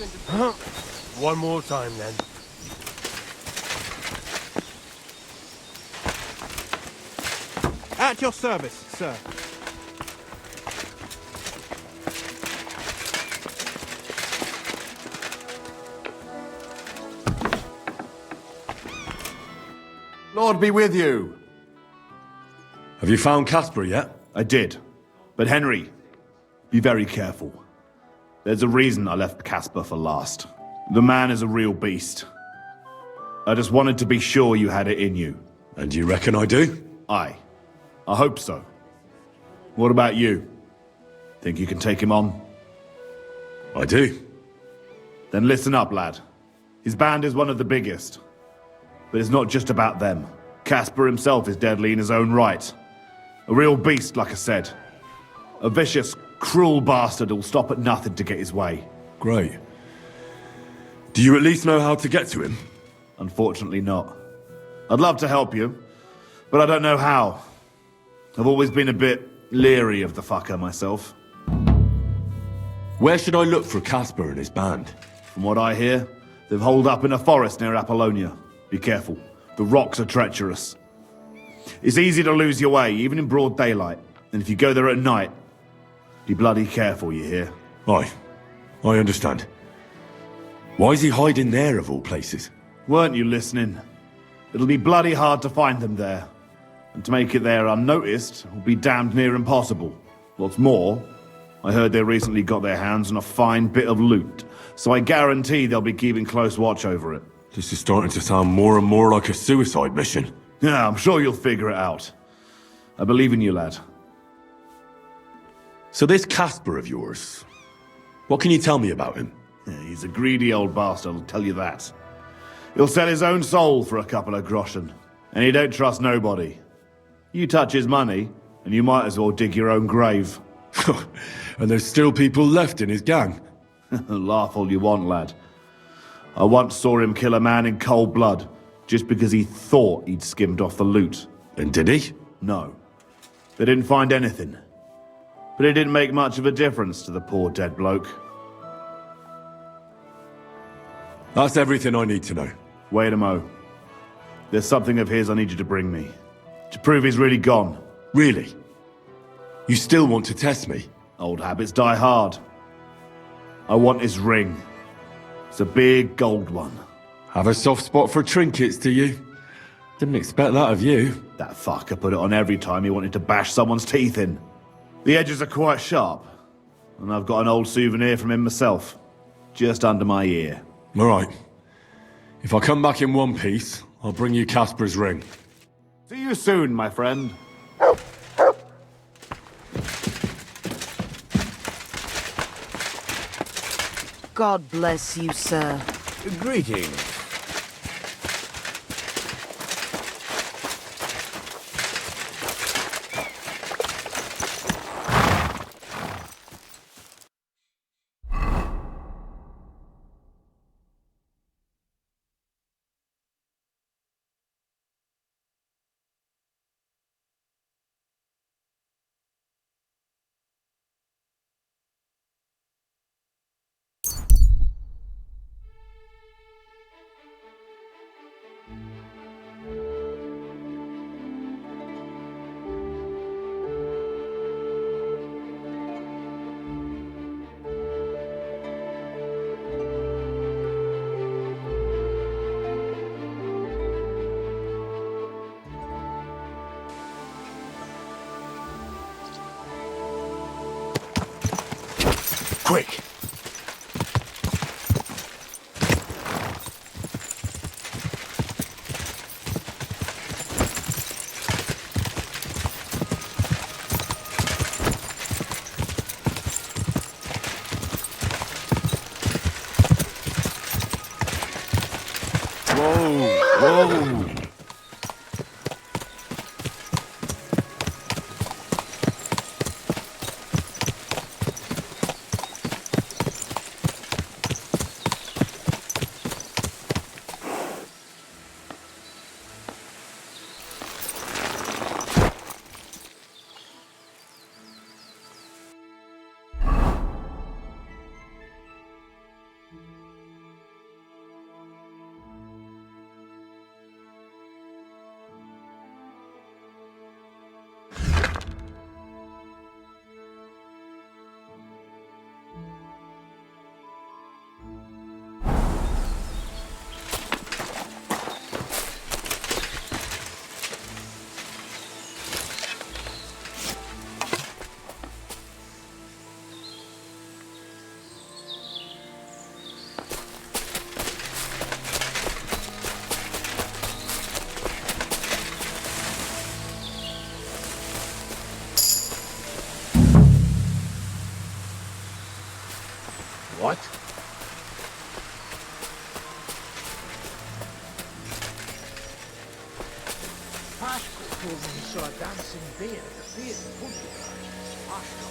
One more time, then. At your service, sir. Lord be with you. Have you found Casper yet? I did. But Henry, be very careful. There's a reason I left Casper for last. The man is a real beast. I just wanted to be sure you had it in you. And you reckon I do? I hope so. What about you? Think you can take him on? I do. Then listen up, lad. His band is one of the biggest. But it's not just about them. Casper himself is deadly in his own right. A real beast, like I said. A vicious, cruel bastard who'll stop at nothing to get his way. Great. Do you at least know how to get to him? Unfortunately not. I'd love to help you, but I don't know how. I've always been a bit leery of the fucker myself. Where should I look for Casper and his band? From what I hear, they've holed up in a forest near Apollonia. Be careful. The rocks are treacherous. It's easy to lose your way, even in broad daylight. And if you go there at night, be bloody careful, you hear? Aye. I understand. Why is he hiding there, of all places? Weren't you listening? It'll be bloody hard to find them there. And to make it there unnoticed will be damned near impossible. What's more, I heard they recently got their hands on a fine bit of loot, so I guarantee they'll be keeping close watch over it. This is starting to sound more and more like a suicide mission. Yeah, I'm sure you'll figure it out. I believe in you, lad. So this Casper of yours, what can you tell me about him? Yeah, he's a greedy old bastard, I'll tell you that. He'll sell his own soul for a couple of groschen, and he don't trust nobody. You touch his money, and you might as well dig your own grave. And there's still people left in his gang? Laugh all you want, lad. I once saw him kill a man in cold blood, just because he thought he'd skimmed off the loot. And did he? No. They didn't find anything. But it didn't make much of a difference to the poor dead bloke. That's everything I need to know. Wait a mo. There's something of his I need you to bring me. To prove he's really gone. Really? You still want to test me? Old habits die hard. I want his ring. It's a big gold one. Have a soft spot for trinkets, do you? Didn't expect that of you. That fucker put it on every time he wanted to bash someone's teeth in. The edges are quite sharp. And I've got an old souvenir from him myself. Just under my ear. All right. If I come back in one piece, I'll bring you Casper's ring. See you soon, my friend. God bless you, sir. Greetings. Quick! Whoa! What? Pascal told me he saw a dancing bear at the theatre, wouldn't he? Pascal.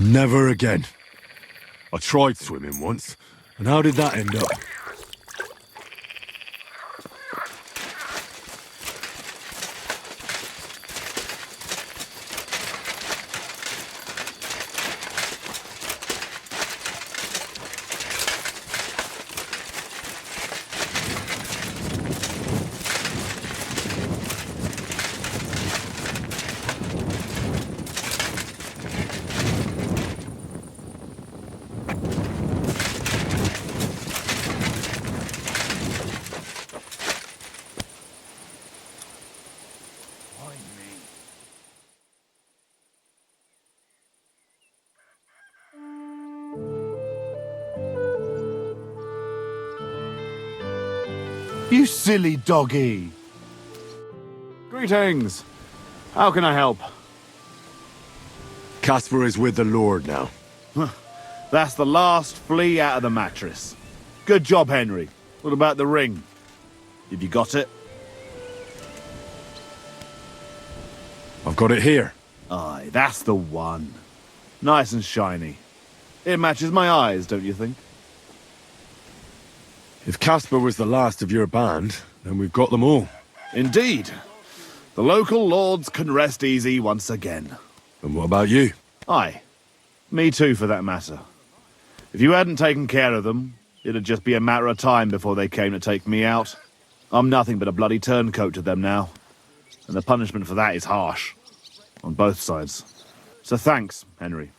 Never again. I tried swimming once, and how did that end up? You silly doggy! Greetings! How can I help? Caspar is with the Lord now. That's the last flea out of the mattress. Good job, Henry. What about the ring? Have you got it? I've got it here. Aye, that's the one. Nice and shiny. It matches my eyes, don't you think? If Caspar was the last of your band, then we've got them all. Indeed. The local lords can rest easy once again. And what about you? Aye. Me too, for that matter. If you hadn't taken care of them, it'd just be a matter of time before they came to take me out. I'm nothing but a bloody turncoat to them now. And the punishment for that is harsh. On both sides. So thanks, Henry.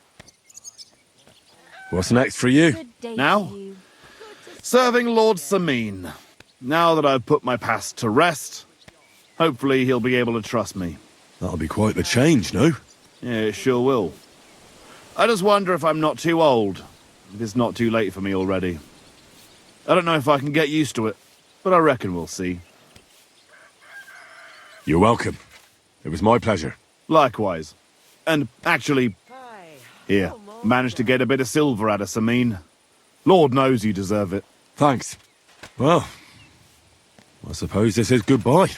What's next for you? Now? Serving Lord Sameen. Now that I've put my past to rest, hopefully he'll be able to trust me. That'll be quite the change, no? Yeah, it sure will. I just wonder if I'm not too old. If it's not too late for me already. I don't know if I can get used to it, but I reckon we'll see. You're welcome. It was my pleasure. Likewise. And actually, here, managed to get a bit of silver out of Sameen. Lord knows you deserve it. Thanks. Well, I suppose this is goodbye.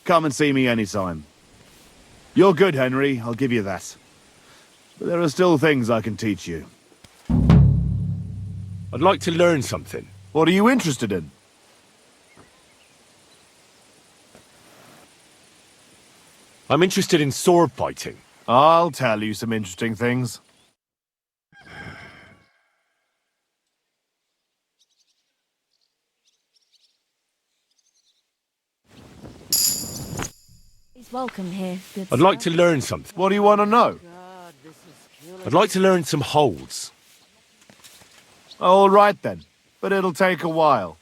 Come and see me anytime. You're good, Henry, I'll give you that. But there are still things I can teach you. I'd like to learn something. What are you interested in? I'm interested in sword fighting. I'll tell you some interesting things. He's welcome here, good I'd like to learn something. What do you want to know? I'd like to learn some holds. All right then, but it'll take a while.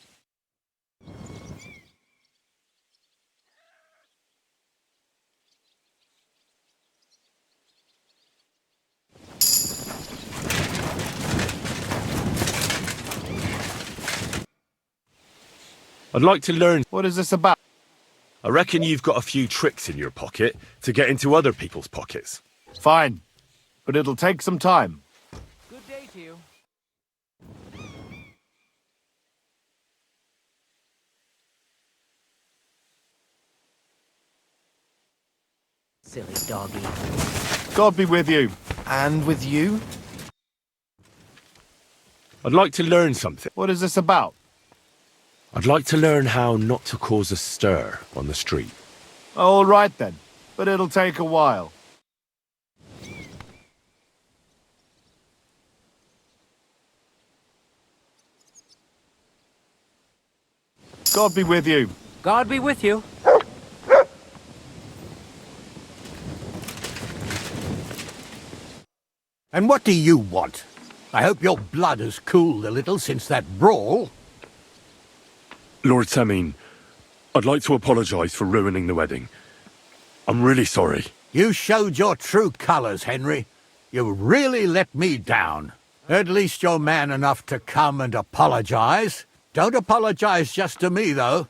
I'd like to learn... What is this about? I reckon you've got a few tricks in your pocket to get into other people's pockets. Fine, but it'll take some time. Good day to you. Silly doggy. God be with you. And with you? I'd like to learn something. What is this about? I'd like to learn how not to cause a stir on the street. All right then, but it'll take a while. God be with you. God be with you. And what do you want? I hope your blood has cooled a little since that brawl. Lord Sameen, I'd like to apologise for ruining the wedding. I'm really sorry. You showed your true colours, Henry. You really let me down. At least you're man enough to come and apologise. Don't apologise just to me, though.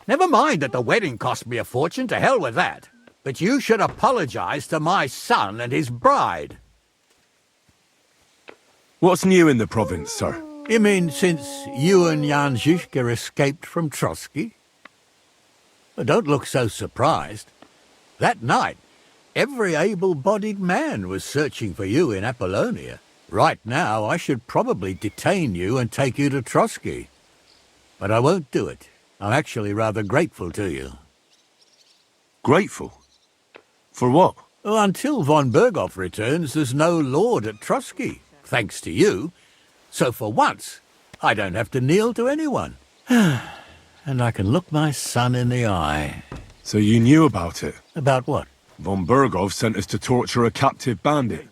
Never mind that the wedding cost me a fortune, to hell with that. But you should apologise to my son and his bride. What's new in the province, sir? You mean since you and Jan Žižka escaped from Trotsky? Well, don't look so surprised. That night, Every able-bodied man was searching for you in Apollonia. Right now, I should probably detain you and take you to Trotsky. But I won't do it. I'm actually rather grateful to you. Grateful? For what? Well, until von Berghoff returns, there's no lord at Trotsky, thanks to you. So for once, I don't have to kneel to anyone. And I can look my son in the eye. So you knew about it? About what? Von Berghoff sent us to torture a captive bandit.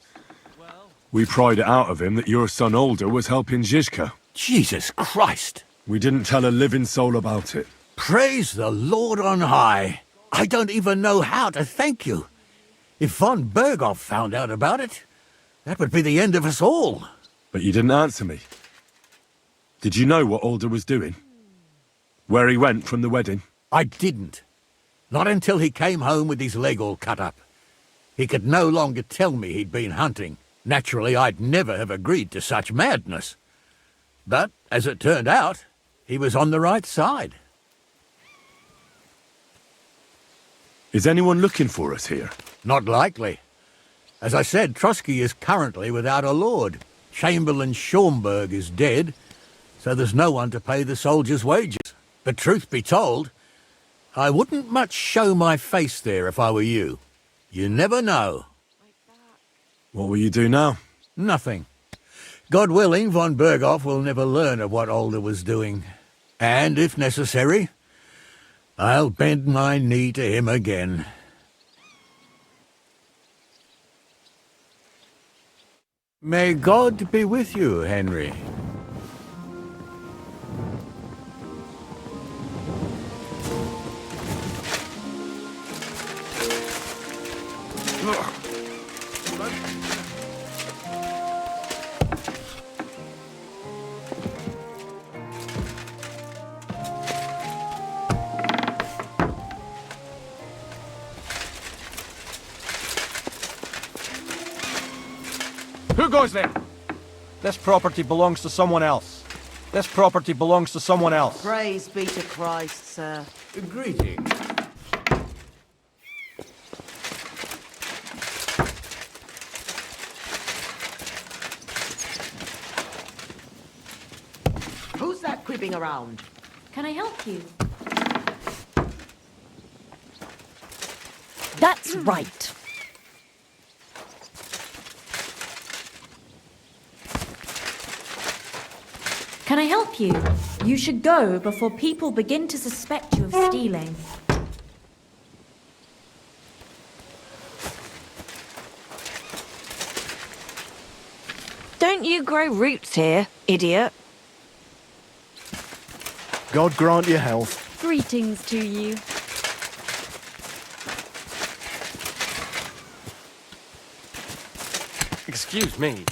We pried it out of him that your son Older was helping Zizka. Jesus Christ! We didn't tell a living soul about it. Praise the Lord on high. I don't even know how to thank you. If von Berghoff found out about it, that would be the end of us all. But you didn't answer me. Did you know what Older was doing? Where he went from the wedding? I didn't. Not until he came home with his leg all cut up. He could no longer tell me he'd been hunting. Naturally, I'd never have agreed to such madness. But, as it turned out, he was on the right side. Is anyone looking for us here? Not likely. As I said, Trotsky is currently without a lord. Chamberlain Schaumburg is dead, so there's no one to pay the soldiers' wages. But truth be told, I wouldn't much show my face there if I were you. You never know. What will you do now? Nothing. God willing, von Berghoff will never learn of what Older was doing. And, if necessary, I'll bend my knee to him again. May God be with you, Henry. Who goes there? This property belongs to someone else. This property belongs to someone else. Praise be to Christ, sir. Greeting. Who's that creeping around? Can I help you? That's right. Can I help you? You should go before people begin to suspect you of stealing. Don't you grow roots here, idiot? God grant you health. Greetings to you. Excuse me.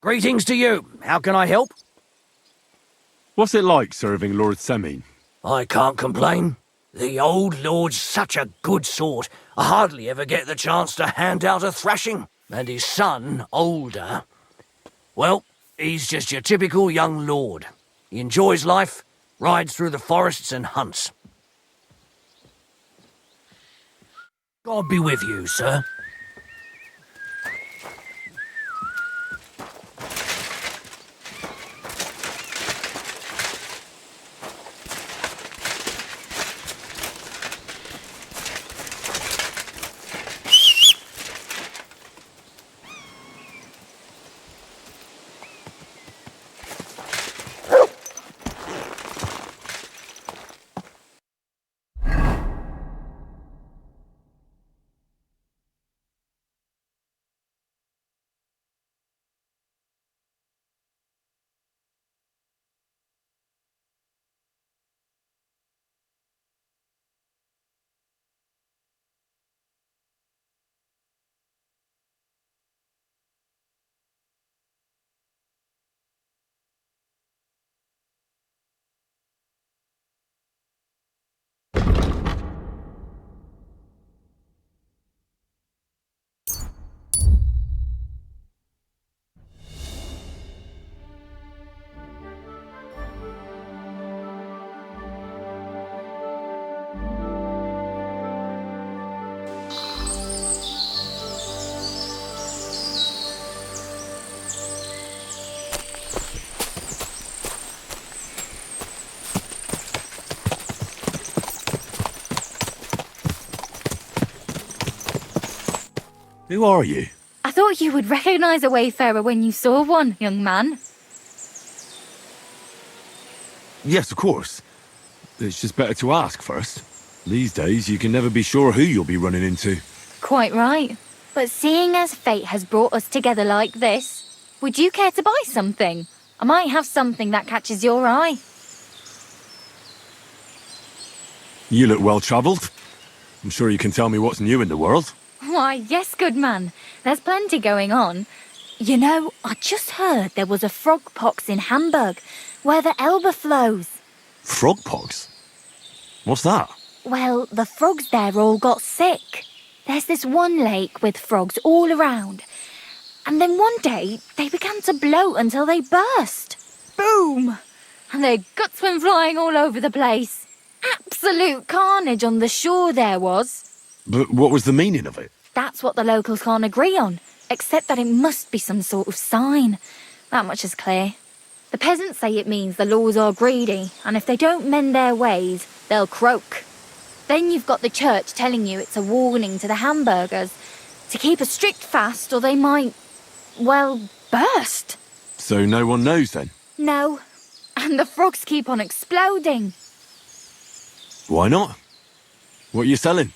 Greetings to you. How can I help? What's it like serving Lord Semin? I can't complain. The old lord's such a good sort. I hardly ever get the chance to hand out a thrashing. And his son, Older, well, he's just your typical young lord. He enjoys life, rides through the forests and hunts. God be with you, sir. Who are you? I thought you would recognize a wayfarer when you saw one, young man. Yes, of course. It's just better to ask first. These days, you can never be sure who you'll be running into. Quite right. But seeing as fate has brought us together like this, would you care to buy something? I might have something that catches your eye. You look well-travelled. I'm sure you can tell me what's new in the world. Why, yes, good man. There's plenty going on. You know, I just heard there was a frog pox in Hamburg, where the Elbe flows. Frogpox? What's that? Well, the frogs there all got sick. There's this one lake with frogs all around. And then one day, they began to bloat until they burst. Boom! And their guts went flying all over the place. Absolute carnage on the shore there was. But what was the meaning of it? That's what the locals can't agree on, except that it must be some sort of sign. That much is clear. The peasants say it means the laws are greedy, and if they don't mend their ways, they'll croak. Then you've got the church telling you it's a warning to the hamburgers to keep a strict fast or they might, well, burst. So no one knows then? No. And the frogs keep on exploding. Why not? What are you selling?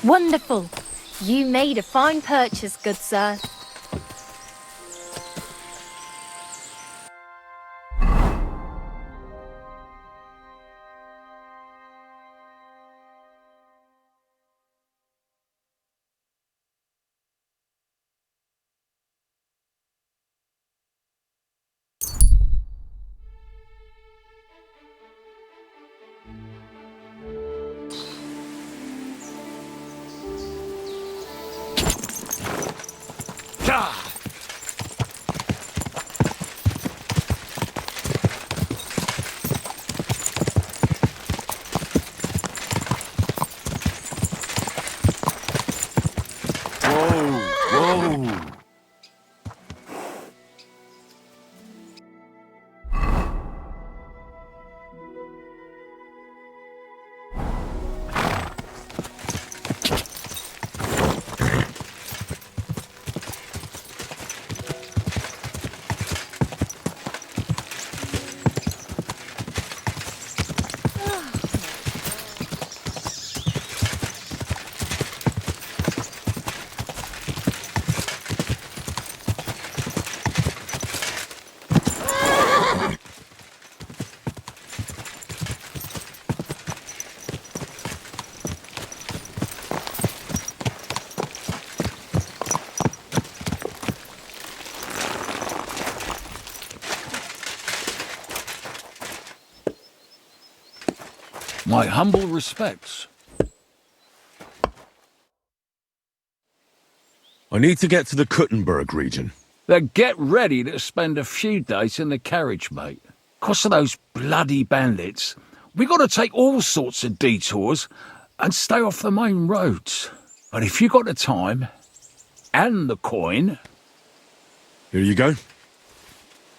Wonderful. You made a fine purchase, good sir. My humble respects. I need to get to the Kuttenberg region. Then get ready to spend a few days in the carriage, mate. 'Cause of those bloody bandits, we got to take all sorts of detours and stay off the main roads. But if you got the time and the coin... Here you go.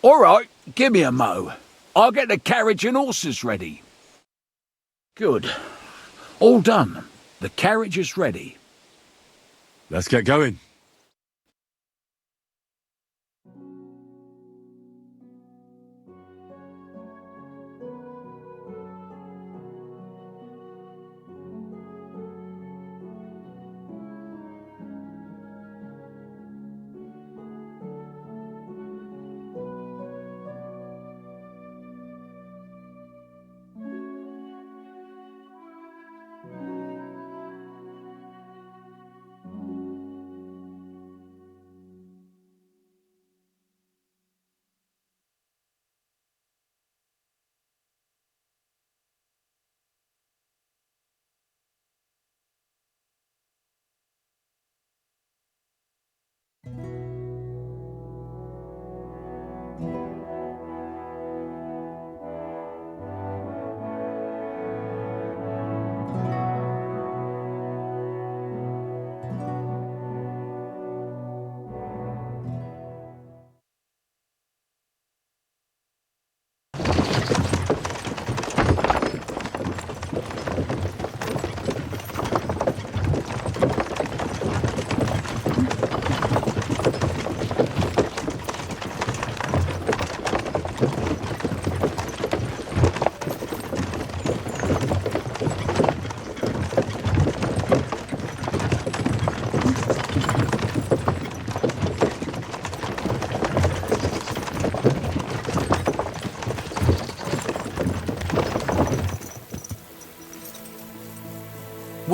All right, give me a mo. I'll get the carriage and horses ready. Good. All done. The carriage is ready. Let's get going.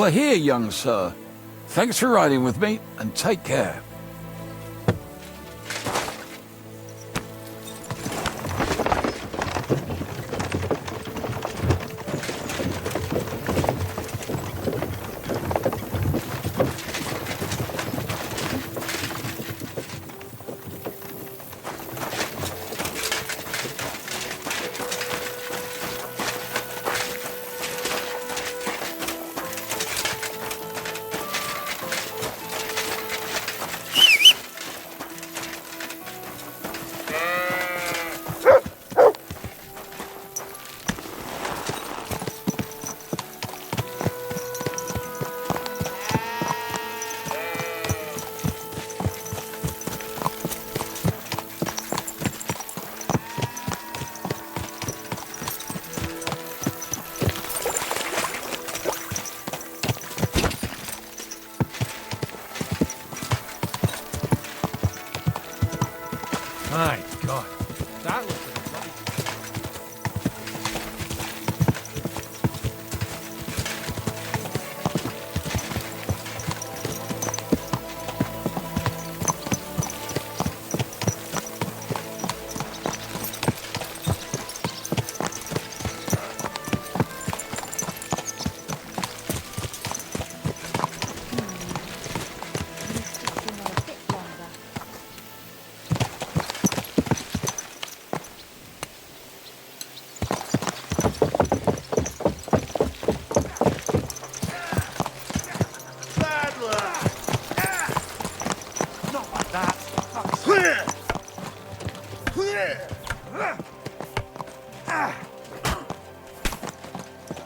Well, here, young sir. Thanks for riding with me, and take care. My God. That was a bloody...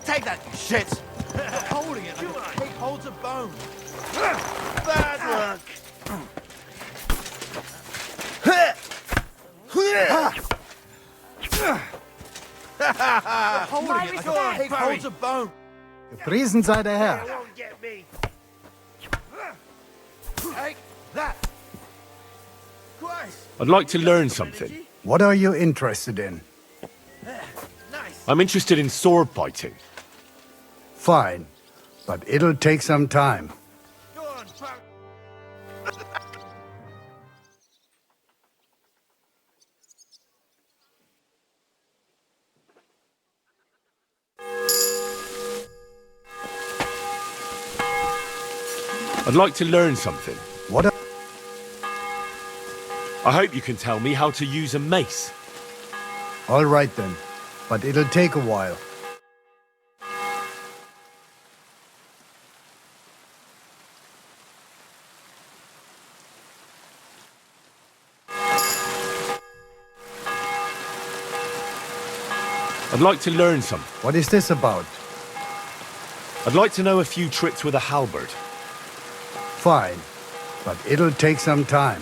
Take that, you shit! Stop holding it like a pig holds a bone. Bad luck! Holding it like a pig holds a bone. Gepriesen sei der Herr. Won't get me. Take that. Christ. I'd like to learn something. What are you interested in? Nice. I'm interested in sword fighting. Fine, but it'll take some time. Go on, punk. I'd like to learn something. What are... I hope you can tell me how to use a mace. All right then, but it'll take a while. I'd like to learn something. What is this about? I'd like to know a few tricks with a halberd. Fine, but it'll take some time.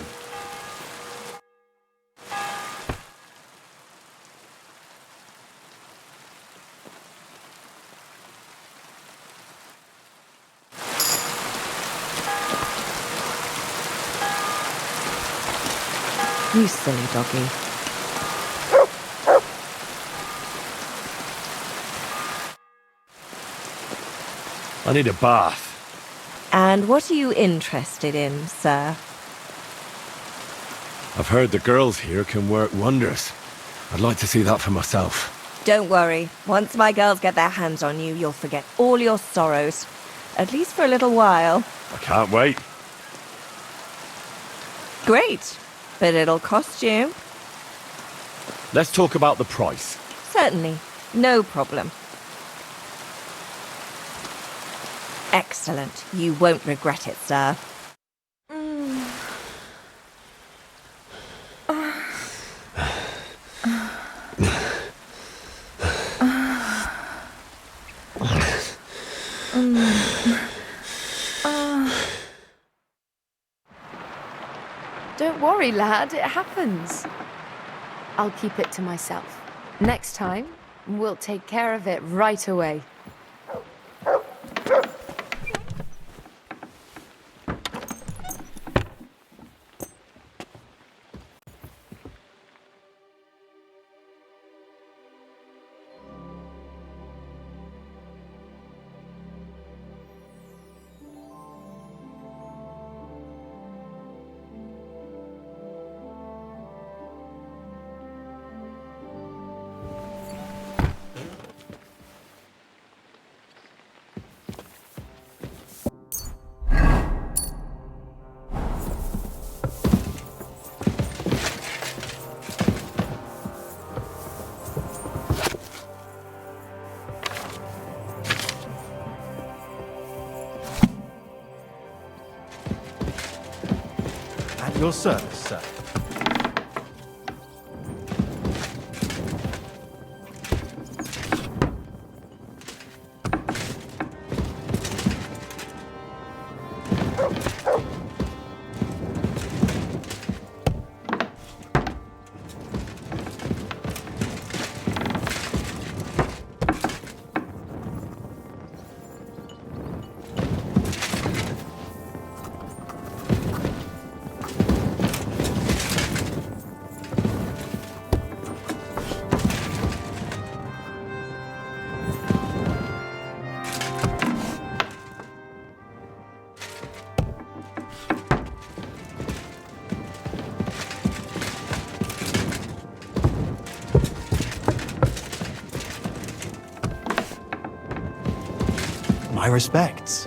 You silly doggy. I need a bath. And what are you interested in, sir? I've heard the girls here can work wonders. I'd like to see that for myself. Don't worry. Once my girls get their hands on you, you'll forget all your sorrows. At least for a little while. I can't wait. Great. But it'll cost you. Let's talk about the price. Certainly. No problem. Excellent. You won't regret it, sir. Don't worry, lad, it happens. I'll keep it to myself. Next time, we'll take care of it right away. At your service, sir. My respects.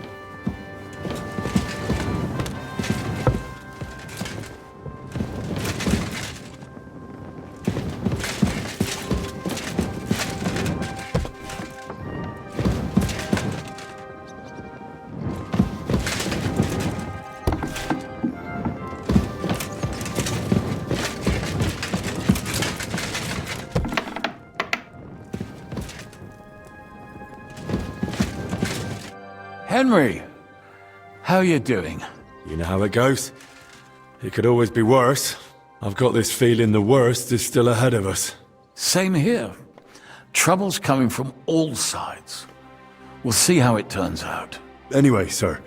Henry, how you doing? You know how it goes. It could always be worse. I've got this feeling the worst is still ahead of us. Same here. Trouble's coming from all sides. We'll see how it turns out. Anyway, sir,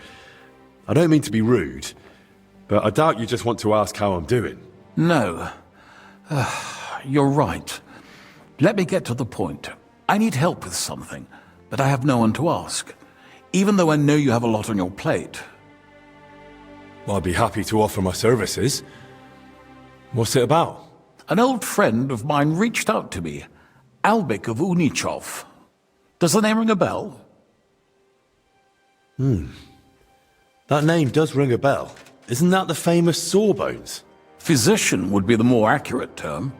I don't mean to be rude, but I doubt you just want to ask how I'm doing. No. You're right. Let me get to the point. I need help with something, but I have no one to ask. Even though I know you have a lot on your plate. Well, I'd be happy to offer my services. What's it about? An old friend of mine reached out to me, Albik of Unichov. Does the name ring a bell? That name does ring a bell. Isn't that the famous Sawbones? Physician would be the more accurate term.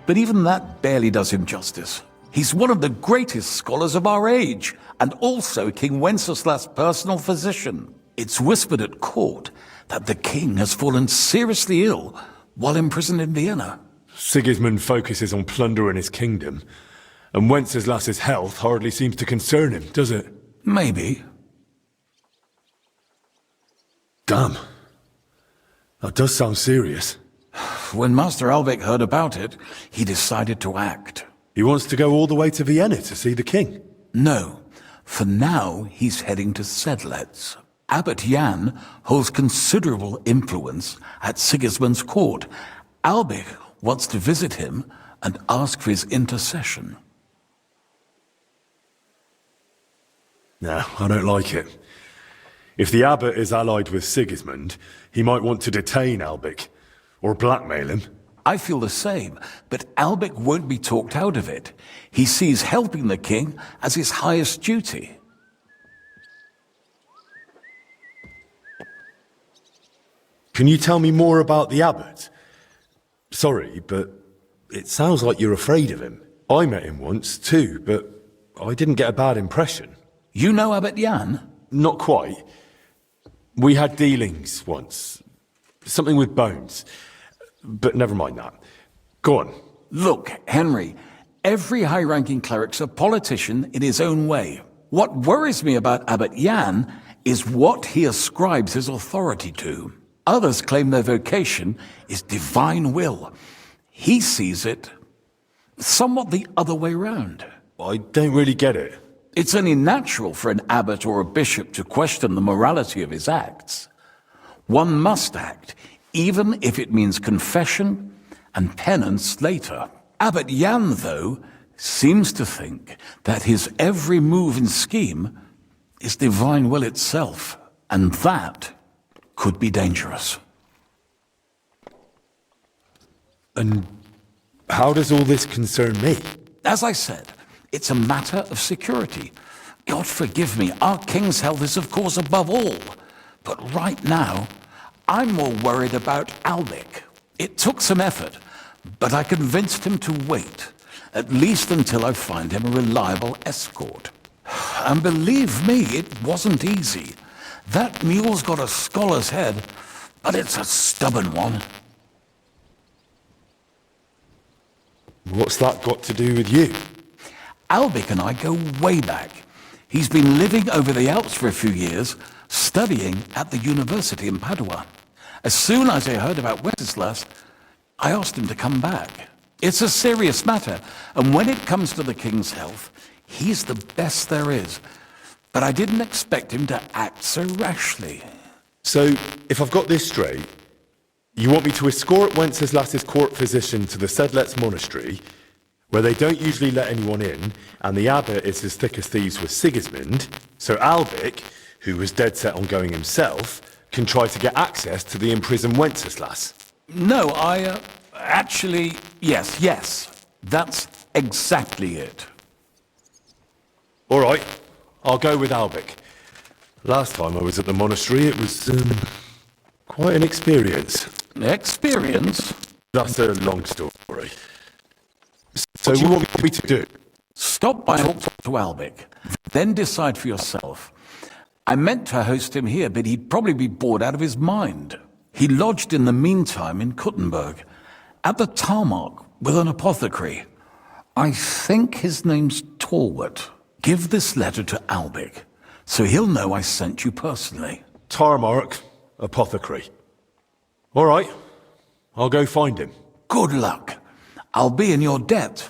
But even that barely does him justice. He's one of the greatest scholars of our age, and also King Wenceslas's personal physician. It's whispered at court that the king has fallen seriously ill while imprisoned in Vienna. Sigismund focuses on plundering his kingdom, and Wenceslas's health hardly seems to concern him, does it? Maybe. Damn. That does sound serious. When Master Albik heard about it, he decided to act. He wants to go all the way to Vienna to see the king? No. For now, he's heading to Sedlec. Abbot Jan holds considerable influence at Sigismund's court. Albik wants to visit him and ask for his intercession. No, I don't like it. If the abbot is allied with Sigismund, he might want to detain Albik, or blackmail him. I feel the same, but Albik won't be talked out of it. He sees helping the king as his highest duty. Can you tell me more about the abbot? Sorry, but it sounds like you're afraid of him. I met him once, too, but I didn't get a bad impression. You know Abbot Jan? Not quite. We had dealings once. Something with bones. But never mind that. Go on. Look, Henry, every high-ranking cleric's a politician in his own way. What worries me about Abbot Jan is what he ascribes his authority to. Others claim their vocation is divine will. He sees it somewhat the other way round. I don't really get it. It's only natural for an abbot or a bishop to question the morality of his acts. One must act, even if it means confession and penance later. Abbot Jan, though, seems to think that his every move and scheme is divine will itself, and that could be dangerous. And how does all this concern me? As I said, it's a matter of security. God forgive me, our king's health is of course above all. But right now, I'm more worried about Albik. It took some effort, but I convinced him to wait, at least until I find him a reliable escort. And believe me, it wasn't easy. That mule's got a scholar's head, but it's a stubborn one. What's that got to do with you? Albic and I go way back. He's been living over the Alps for a few years, studying at the university in Padua. As soon as I heard about Wenceslas, I asked him to come back. It's a serious matter, and when it comes to the king's health, he's the best there is. But I didn't expect him to act so rashly. So, if I've got this straight, you want me to escort Wenceslas's court physician to the Sedlets monastery, where they don't usually let anyone in, and the abbot is as thick as thieves with Sigismund, so Albic, who was dead set on going himself, can try to get access to the imprisoned Wenceslas? No, actually, yes. That's exactly it. All right, I'll go with Albic. Last time I was at the monastery, it was, quite an experience. Experience? That's a long story. So what do you want me to do? Stop by and talk to Albic, then decide for yourself. I meant to host him here, but he'd probably be bored out of his mind. He lodged in the meantime in Kuttenberg, at the tarmac with an apothecary. I think his name's Talbot. Give this letter to Albic, so he'll know I sent you personally. Tarmac, apothecary. All right, I'll go find him. Good luck. I'll be in your debt.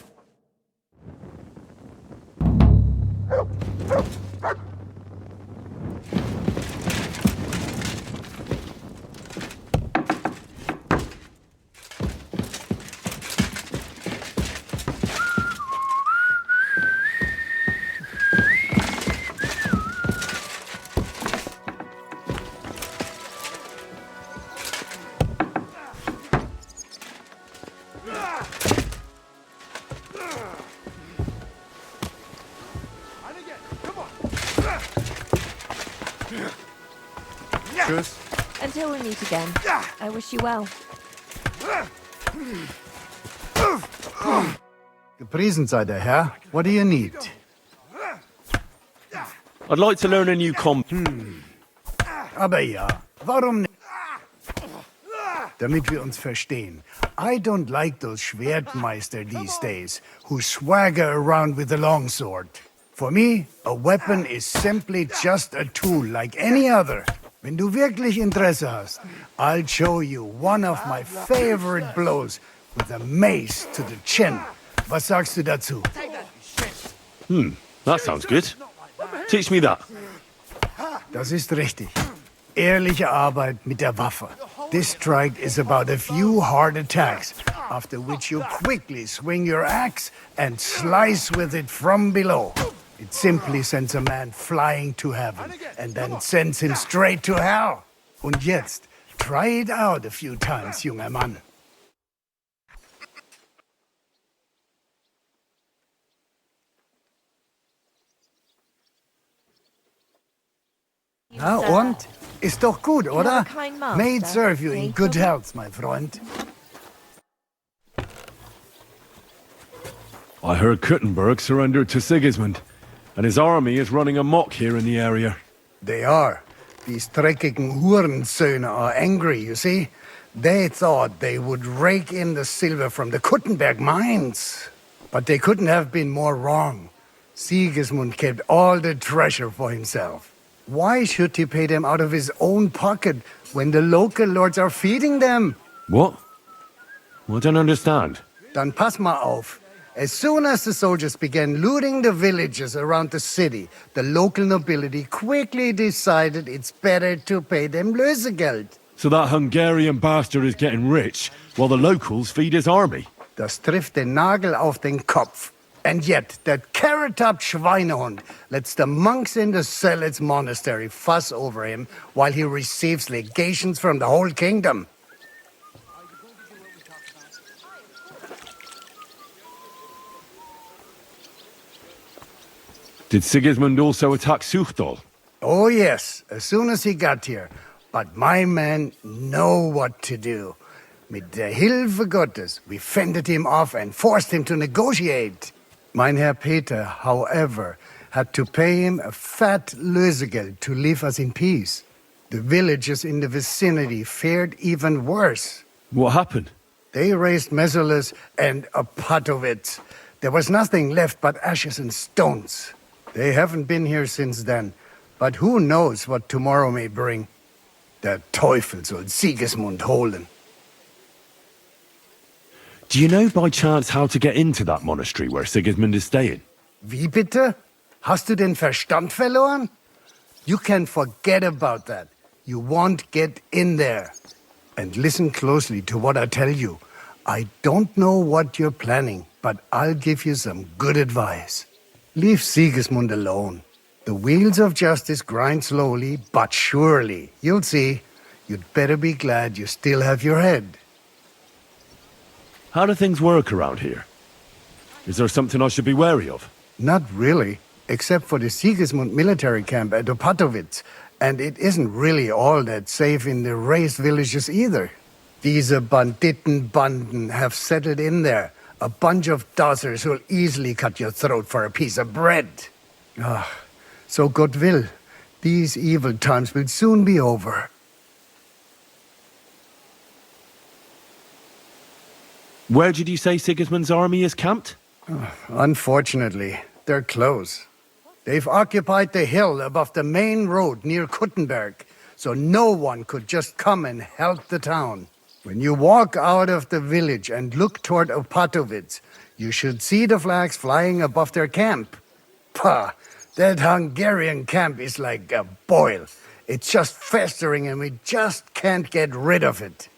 Tschüss. Until we meet again, I wish you well. Gepriesen sei der Herr. What do you need? I'd like to learn a new comp. Aber ja, warum nicht? Damit wir uns verstehen. I don't like those Schwertmeister these days, who swagger around with a longsword. For me, a weapon is simply just a tool like any other. Wenn du wirklich Interesse hast, I'll show you one of my favorite blows with a mace to the chin. Was sagst du dazu? That sounds good. Teach me that. Das ist richtig. Ehrliche Arbeit mit der Waffe. This strike is about a few hard attacks, after which you quickly swing your axe and slice with it from below. It simply sends a man flying to heaven and then sends him straight to hell. Und jetzt, try it out a few times, junger Mann. Na und? Ist doch gut, oder? May it serve you in good health, my friend. I heard Kuttenberg surrendered to Sigismund, and his army is running amok here in the area. They are. These dreckigen Hurensöhne are angry, you see? They thought they would rake in the silver from the Kuttenberg mines. But they couldn't have been more wrong. Sigismund kept all the treasure for himself. Why should he pay them out of his own pocket when the local lords are feeding them? What? I don't understand. Dann pass mal auf. As soon as the soldiers began looting the villages around the city, the local nobility quickly decided it's better to pay them Lösegeld. So that Hungarian bastard is getting rich, while the locals feed his army? Das trifft den Nagel auf den Kopf. And yet, that carrot-top Schweinehund lets the monks in the Zealots monastery fuss over him while he receives legations from the whole kingdom. Did Sigismund also attack Suchdol? Oh yes, as soon as he got here. But my men know what to do. Mit der Hilfe Gottes, we fended him off and forced him to negotiate. Mein Herr Peter, however, had to pay him a fat Lösegeld to leave us in peace. The villages in the vicinity fared even worse. What happened? They raised Mesolis and Apatovitz. There was nothing left but ashes and stones. They haven't been here since then, but who knows what tomorrow may bring. Der Teufel soll Sigismund holen. Do you know by chance how to get into that monastery where Sigismund is staying? Wie bitte? Hast du den Verstand verloren? You can forget about that. You won't get in there. And listen closely to what I tell you. I don't know what you're planning, but I'll give you some good advice. Leave Sigismund alone. The wheels of justice grind slowly, but surely. You'll see. You'd better be glad you still have your head. How do things work around here? Is there something I should be wary of? Not really, except for the Sigismund military camp at Opatovitz. And it isn't really all that safe in the raised villages either. These Banditenbanden have settled in there. A bunch of dossers who'll easily cut your throat for a piece of bread. So God will. These evil times will soon be over. Where did you say Sigismund's army is camped? Unfortunately, they're close. They've occupied the hill above the main road near Kuttenberg, so no one could just come and help the town. When you walk out of the village and look toward Opatovitz, you should see the flags flying above their camp. Pah! That Hungarian camp is like a boil. It's just festering and we just can't get rid of it.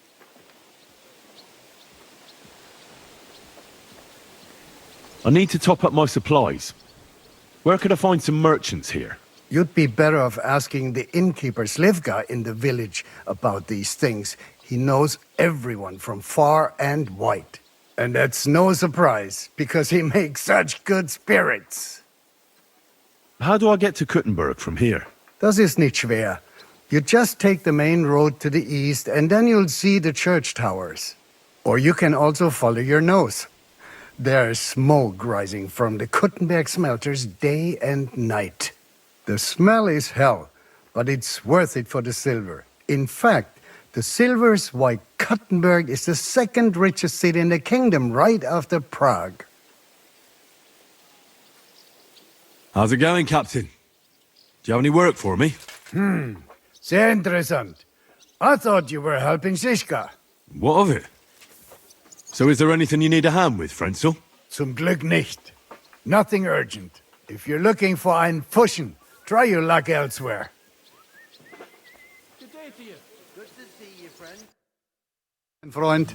I need to top up my supplies. Where could I find some merchants here? You'd be better off asking the innkeeper Slivka in the village about these things. He knows everyone from far and wide. And that's no surprise, because he makes such good spirits. How do I get to Kuttenberg from here? Das ist nicht schwer. You just take the main road to the east, and then you'll see the church towers. Or you can also follow your nose. There's smoke rising from the Kuttenberg smelters day and night. The smell is hell, but it's worth it for the silver. In fact, the silver's why Kuttenberg is the second richest city in the kingdom, right after Prague. How's it going, Captain? Do you have any work for me? Sehr interessant. I thought you were helping Siska. What of it? So is there anything you need a hand with, Frenzel? Zum Glück nicht. Nothing urgent. If you're looking for einen Fuschen, try your luck elsewhere. Good day to you. Good to see you, friend. Freund.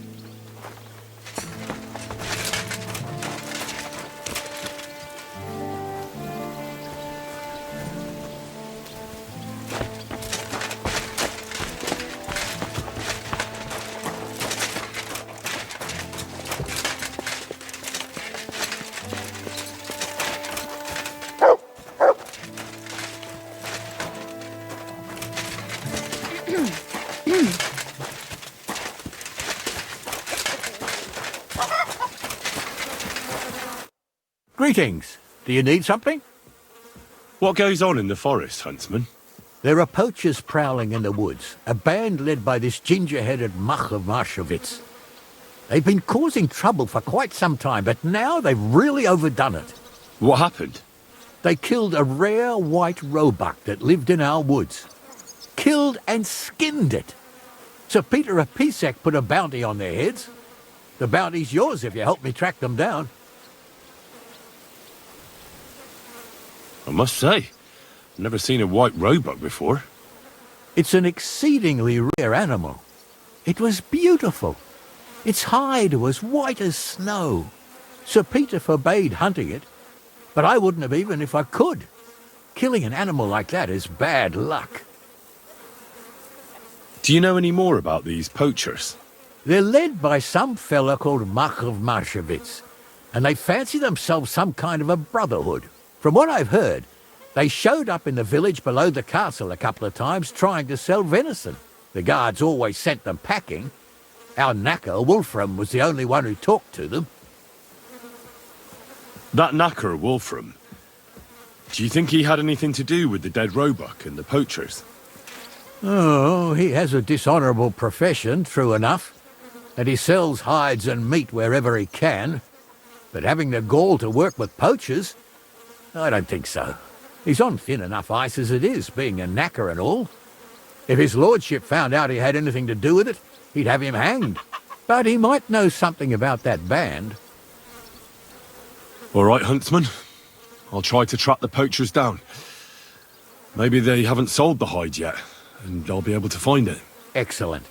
Greetings. Do you need something? What goes on in the forest, Huntsman? There are poachers prowling in the woods, a band led by this ginger-headed muck of Marshowitz. They've been causing trouble for quite some time, but now they've really overdone it. What happened? They killed a rare white roebuck that lived in our woods. Killed and skinned it. Sir Peter of Pisek put a bounty on their heads. The bounty's yours if you help me track them down. I must say, I've never seen a white roebuck before. It's an exceedingly rare animal. It was beautiful. Its hide was white as snow. Sir Peter forbade hunting it, but I wouldn't have even if I could. Killing an animal like that is bad luck. Do you know any more about these poachers? They're led by some fella called Mach of Marshowitz, and they fancy themselves some kind of a brotherhood. From what I've heard, they showed up in the village below the castle a couple of times trying to sell venison. The guards always sent them packing. Our knacker, Wolfram, was the only one who talked to them. That knacker, Wolfram, do you think he had anything to do with the dead roebuck and the poachers? Oh, he has a dishonourable profession, true enough. And he sells hides and meat wherever he can. But having the gall to work with poachers? I don't think so. He's on thin enough ice as it is, being a knacker and all. If his lordship found out he had anything to do with it, he'd have him hanged. But he might know something about that band. All right, huntsman. I'll try to track the poachers down. Maybe they haven't sold the hide yet, and I'll be able to find it. Excellent.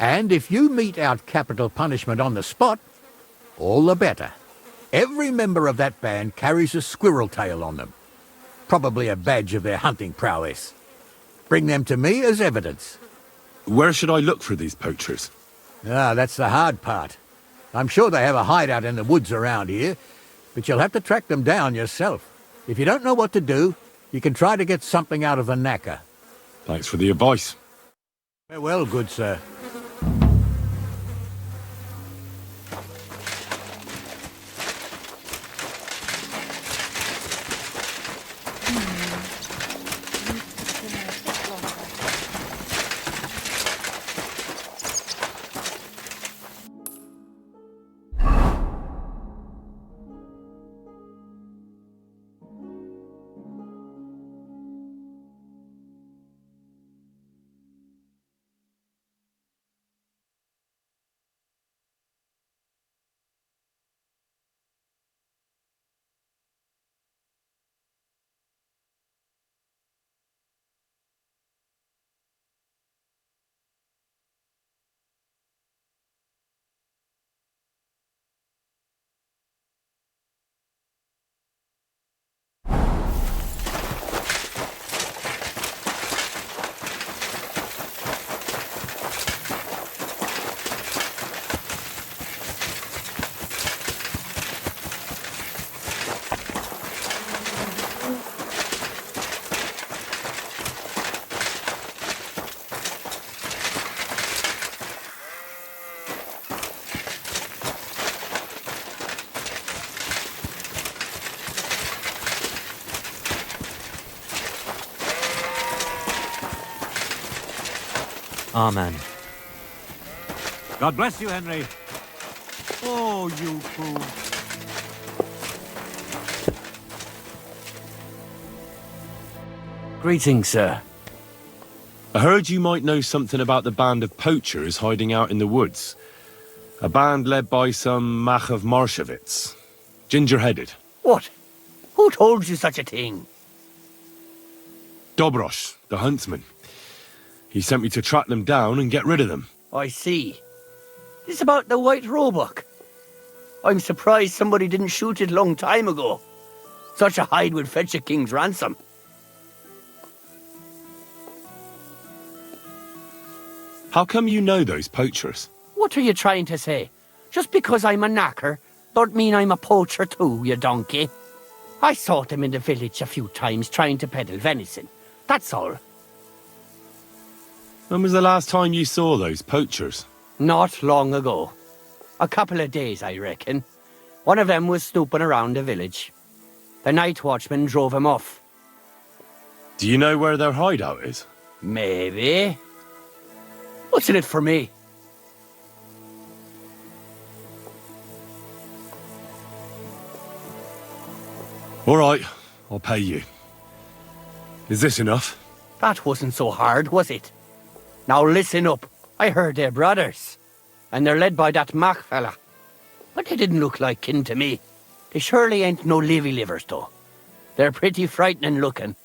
And if you mete out capital punishment on the spot, all the better. Every member of that band carries a squirrel tail on them. Probably a badge of their hunting prowess. Bring them to me as evidence. Where should I look for these poachers? Ah, that's the hard part. I'm sure they have a hideout in the woods around here, but you'll have to track them down yourself. If you don't know what to do, you can try to get something out of the knacker. Thanks for the advice. Farewell, good sir. Amen. God bless you, Henry. Oh, you fool. Greetings, sir. I heard you might know something about the band of poachers hiding out in the woods. A band led by some Mach of Marshevitz. Ginger-headed. What? Who told you such a thing? Dobrosh, the huntsman. He sent me to track them down and get rid of them. I see. It's about the white roebuck. I'm surprised somebody didn't shoot it long time ago. Such a hide would fetch a king's ransom. How come you know those poachers? What are you trying to say? Just because I'm a knacker, don't mean I'm a poacher too, you donkey. I saw them in the village a few times trying to peddle venison. That's all. When was the last time you saw those poachers? Not long ago. A couple of days, I reckon. One of them was snooping around the village. The night watchman drove him off. Do you know where their hideout is? Maybe. What's in it for me? All right, I'll pay you. Is this enough? That wasn't so hard, was it? Now listen up. I heard they're brothers. And they're led by that Mach fella. But they didn't look like kin to me. They surely ain't no livers, though. They're pretty frightening looking.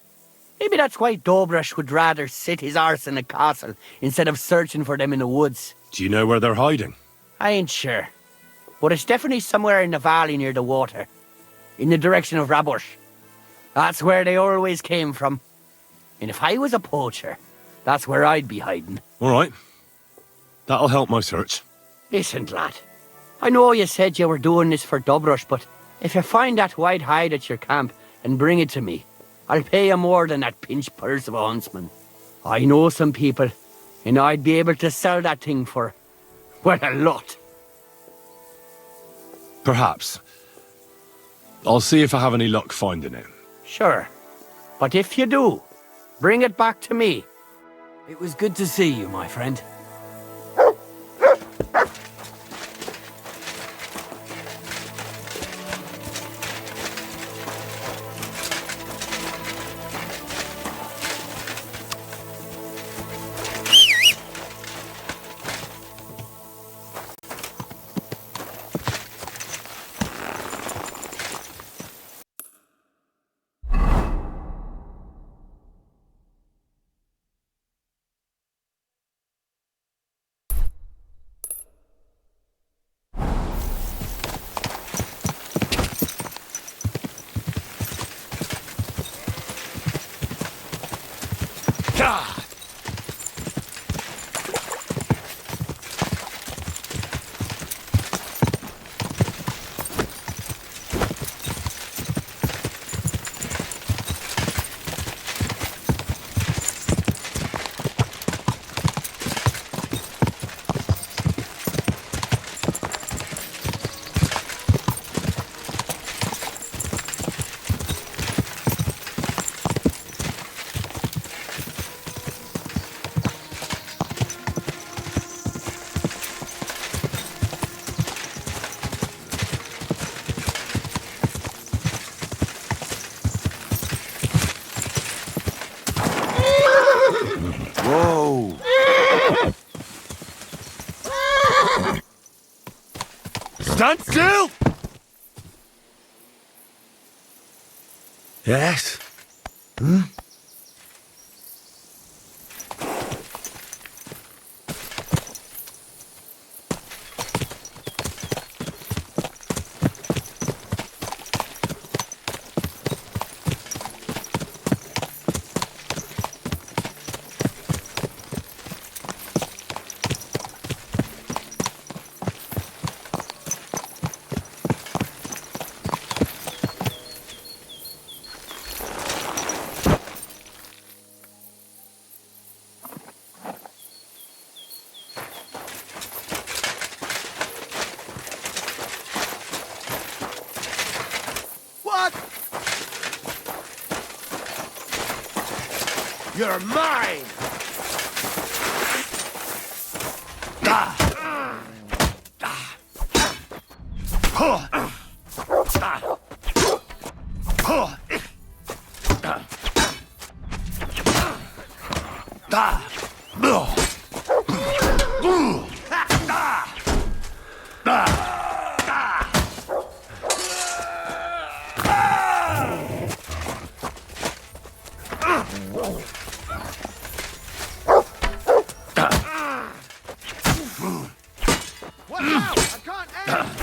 Maybe that's why Dobrosh would rather sit his arse in a castle instead of searching for them in the woods. Do you know where they're hiding? I ain't sure. But it's definitely somewhere in the valley near the water. In the direction of Rabush. That's where they always came from. And if I was a poacher, that's where I'd be hiding. All right. That'll help my search. Listen, lad. I know you said you were doing this for Dobrosh, but if you find that white hide at your camp and bring it to me, I'll pay you more than that pinch purse of a huntsman. I know some people, and I'd be able to sell that thing for, well, a lot. Perhaps. I'll see if I have any luck finding it. Sure. But if you do, bring it back to me. It was good to see you, my friend. Whoa! Stand still! Yes? Hmm? What? You're mine! What now? I can't aim!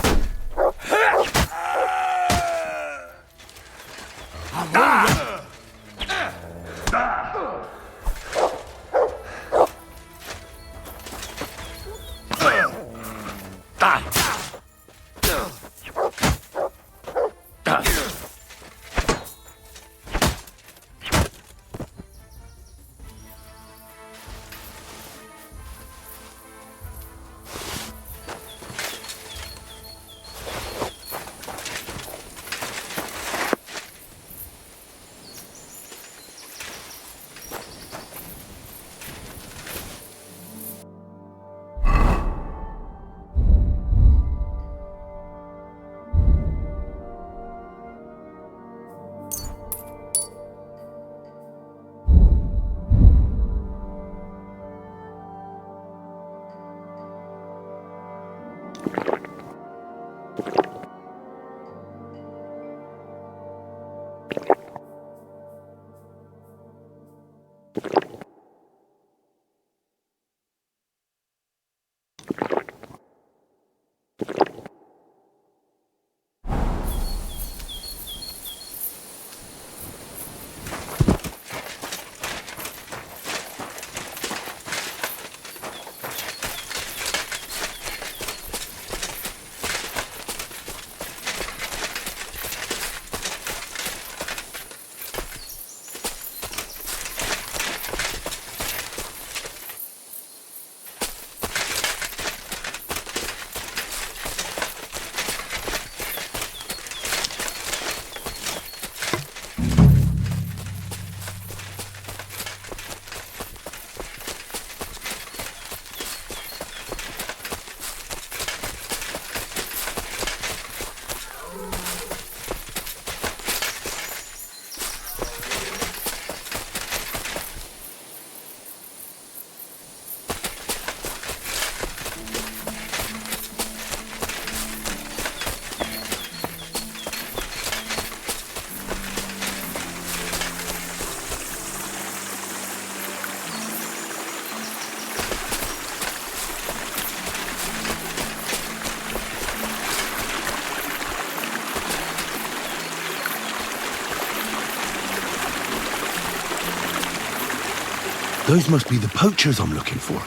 Those must be the poachers I'm looking for.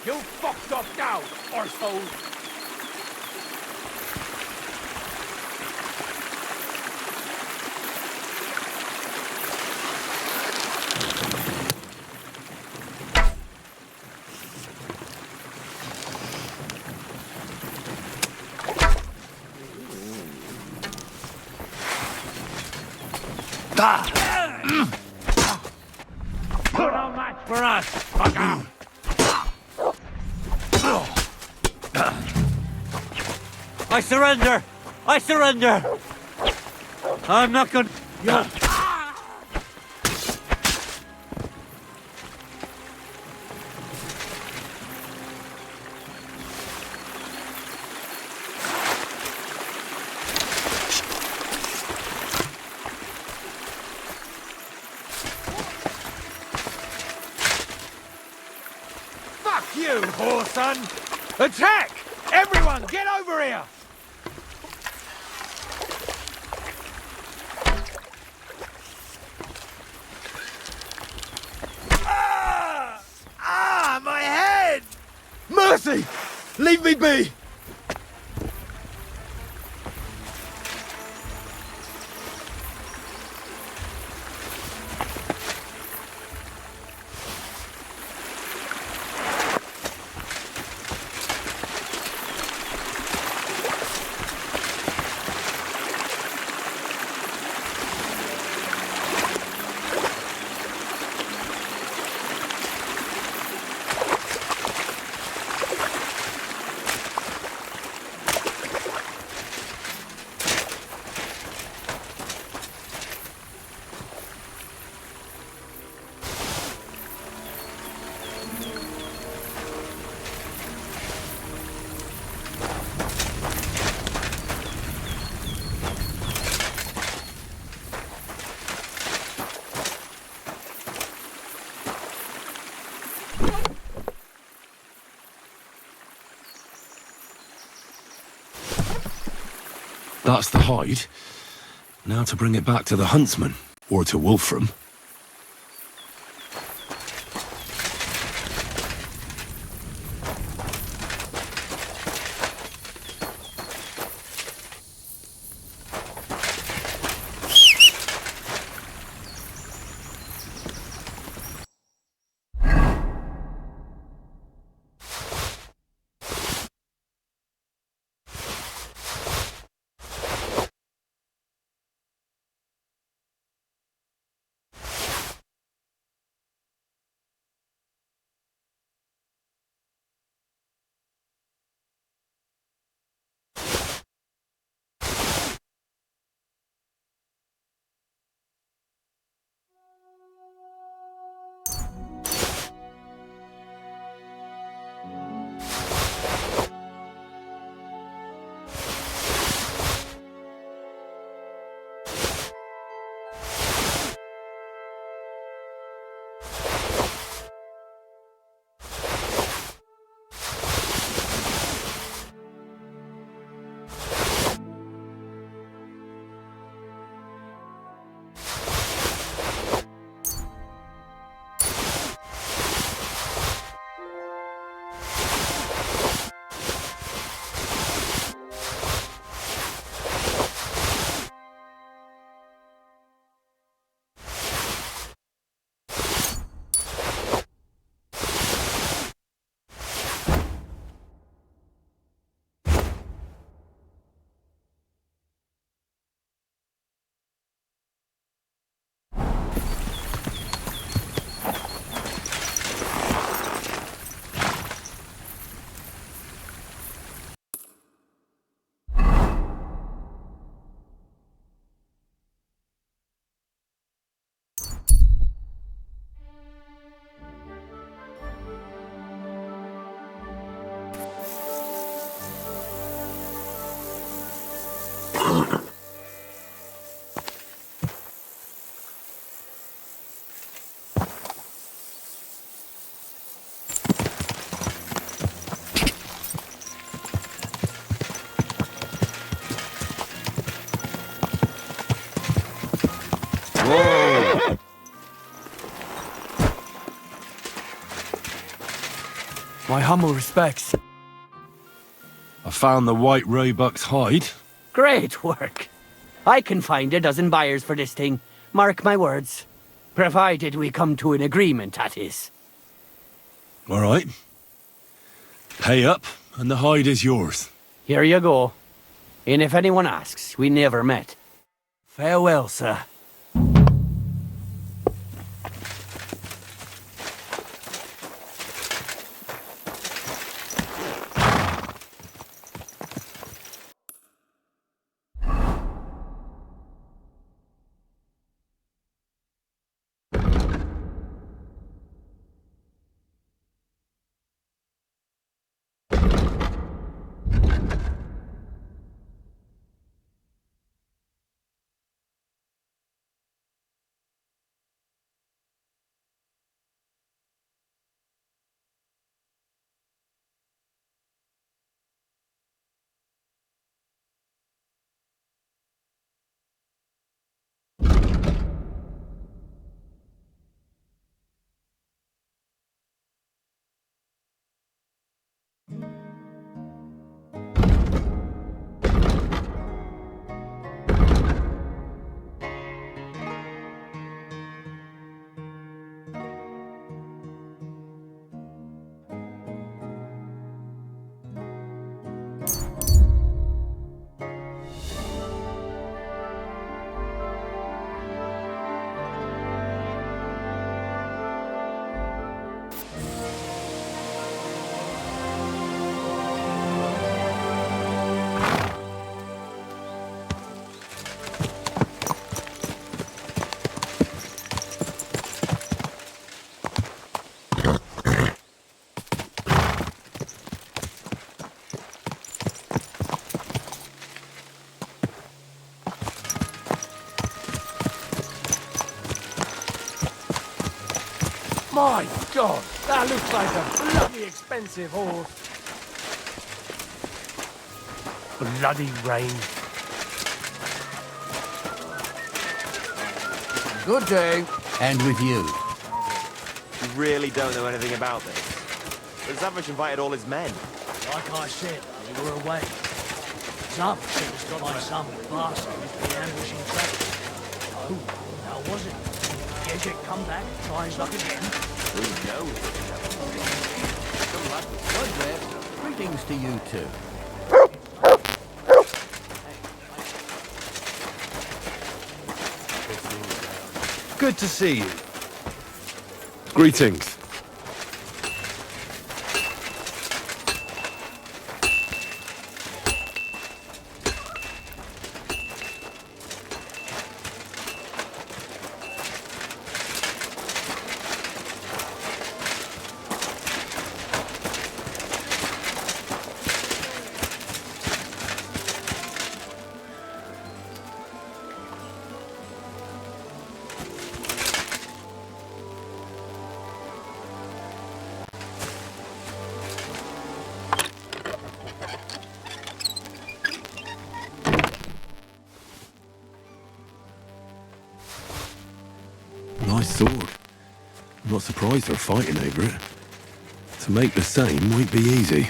You fucked up now, arsehole! You're no match for us! Fuck out! I surrender! I surrender! I'm not gonna... Fuck you, whoreson! Attack! Everyone, get over here! My head! Mercy! Leave me be! That's the hide. Now to bring it back to the huntsman, or to Wolfram. My humble respects. I found the white roebuck's hide. Great work. I can find a dozen buyers for this thing. Mark my words. Provided we come to an agreement, that is. All right. Pay up, and the hide is yours. Here you go. And if anyone asks, we never met. Farewell, sir. My God, that looks like a bloody expensive horse. Bloody rain. Good day. And with you. You really don't know anything about this. The Savage invited all his men. Like I said, they were away. Some seems to find some bastard who's been ambushing trade. Oh, how was it? Guess it come back, try his luck again. Who knows? Good rest. Greetings to you too. Good to see you. Greetings. Nice sword. I'm not surprised they're fighting over it. To make the same won't be easy.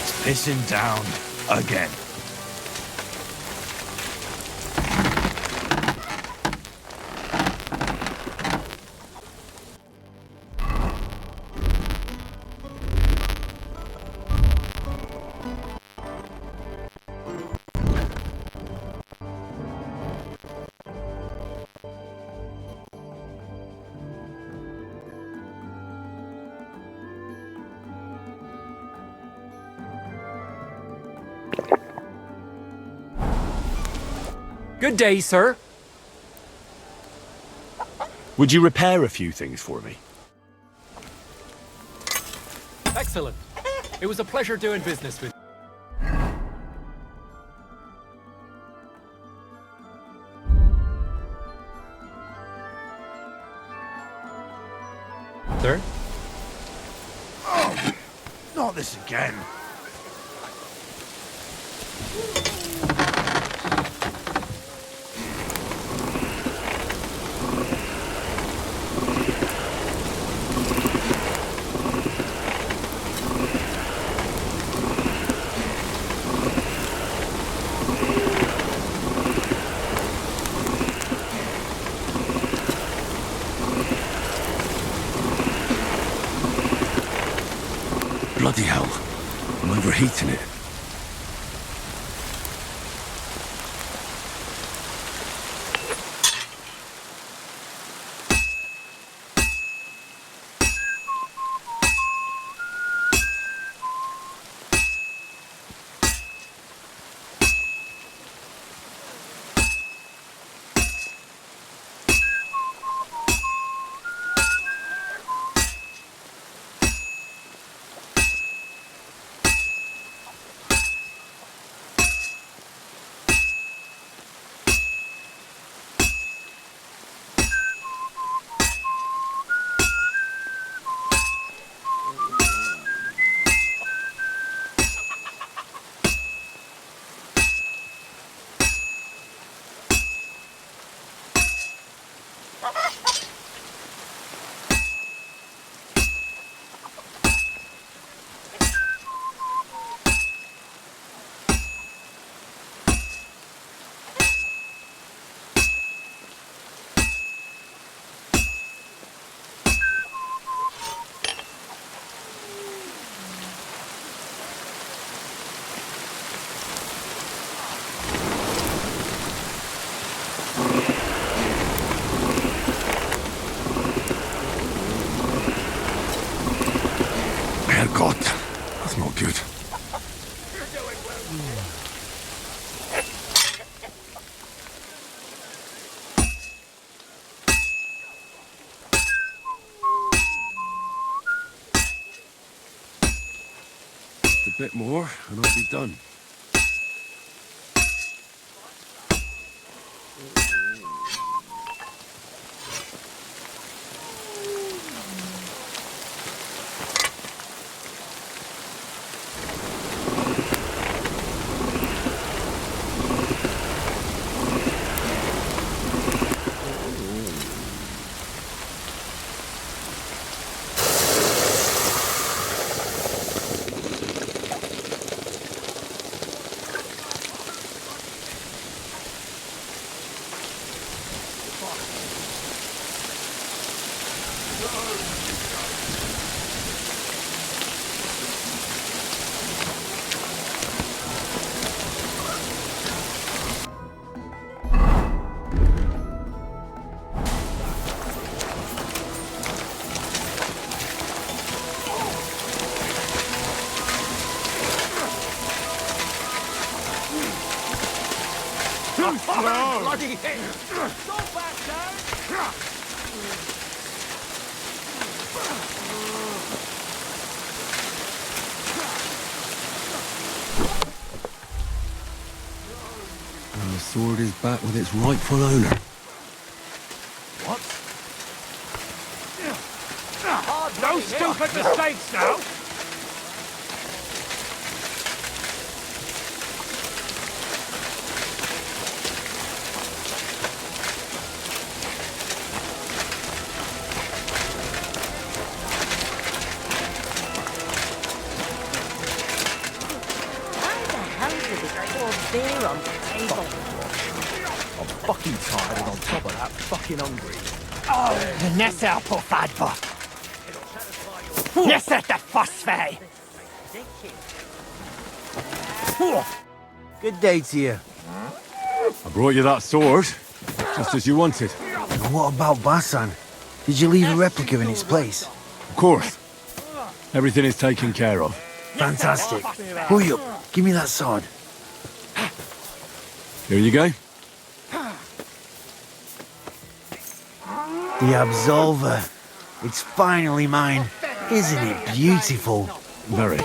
It's pissing down again. Good day, sir. Would you repair a few things for me? Excellent. It was a pleasure doing business with you. Sir? Oh, not this again. overheating it. Herrgott, that's not good. Just a bit more and I'll be done. Bloody hit! Go back down! And the sword is back with its rightful owner. What? No stupid mistakes now! Beer on the table. I'm fucking tired and on top of that, fucking hungry. Nessa på fadva. Nessa the fosfay. Good day to you. I brought you that sword, just as you wanted. And what about Basan? Did you leave a replica in its place? Of course. Everything is taken care of. Fantastic. Hurry up. Give me that sword. Here you go. The Absolver. It's finally mine. Isn't it beautiful? Very.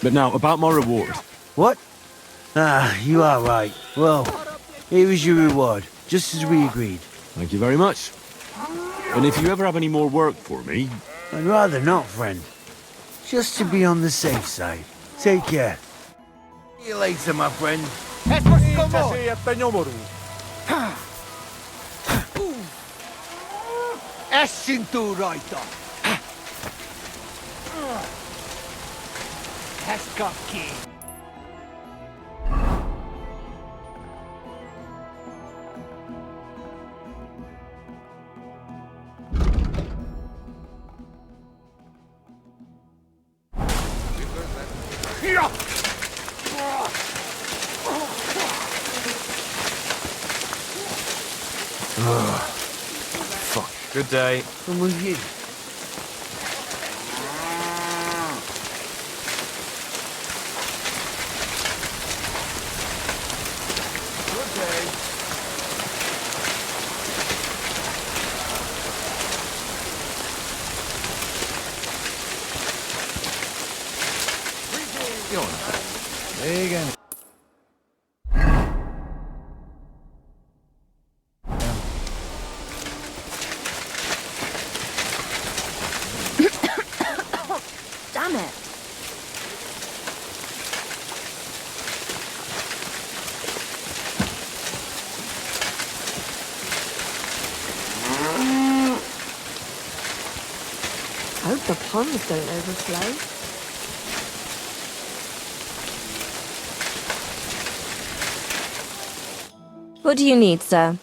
But now, about my reward. What? Ah, you are right. Well, here is your reward, just as we agreed. Thank you very much. And if you ever have any more work for me... I'd rather not, friend. Just to be on the safe side. Take care. See you later, my friend. Essinturoita. Heskakki. Fuck. Good day. Come with you. Vegan. Damn it. Hope the ponds don't overflow. What do you need, sir?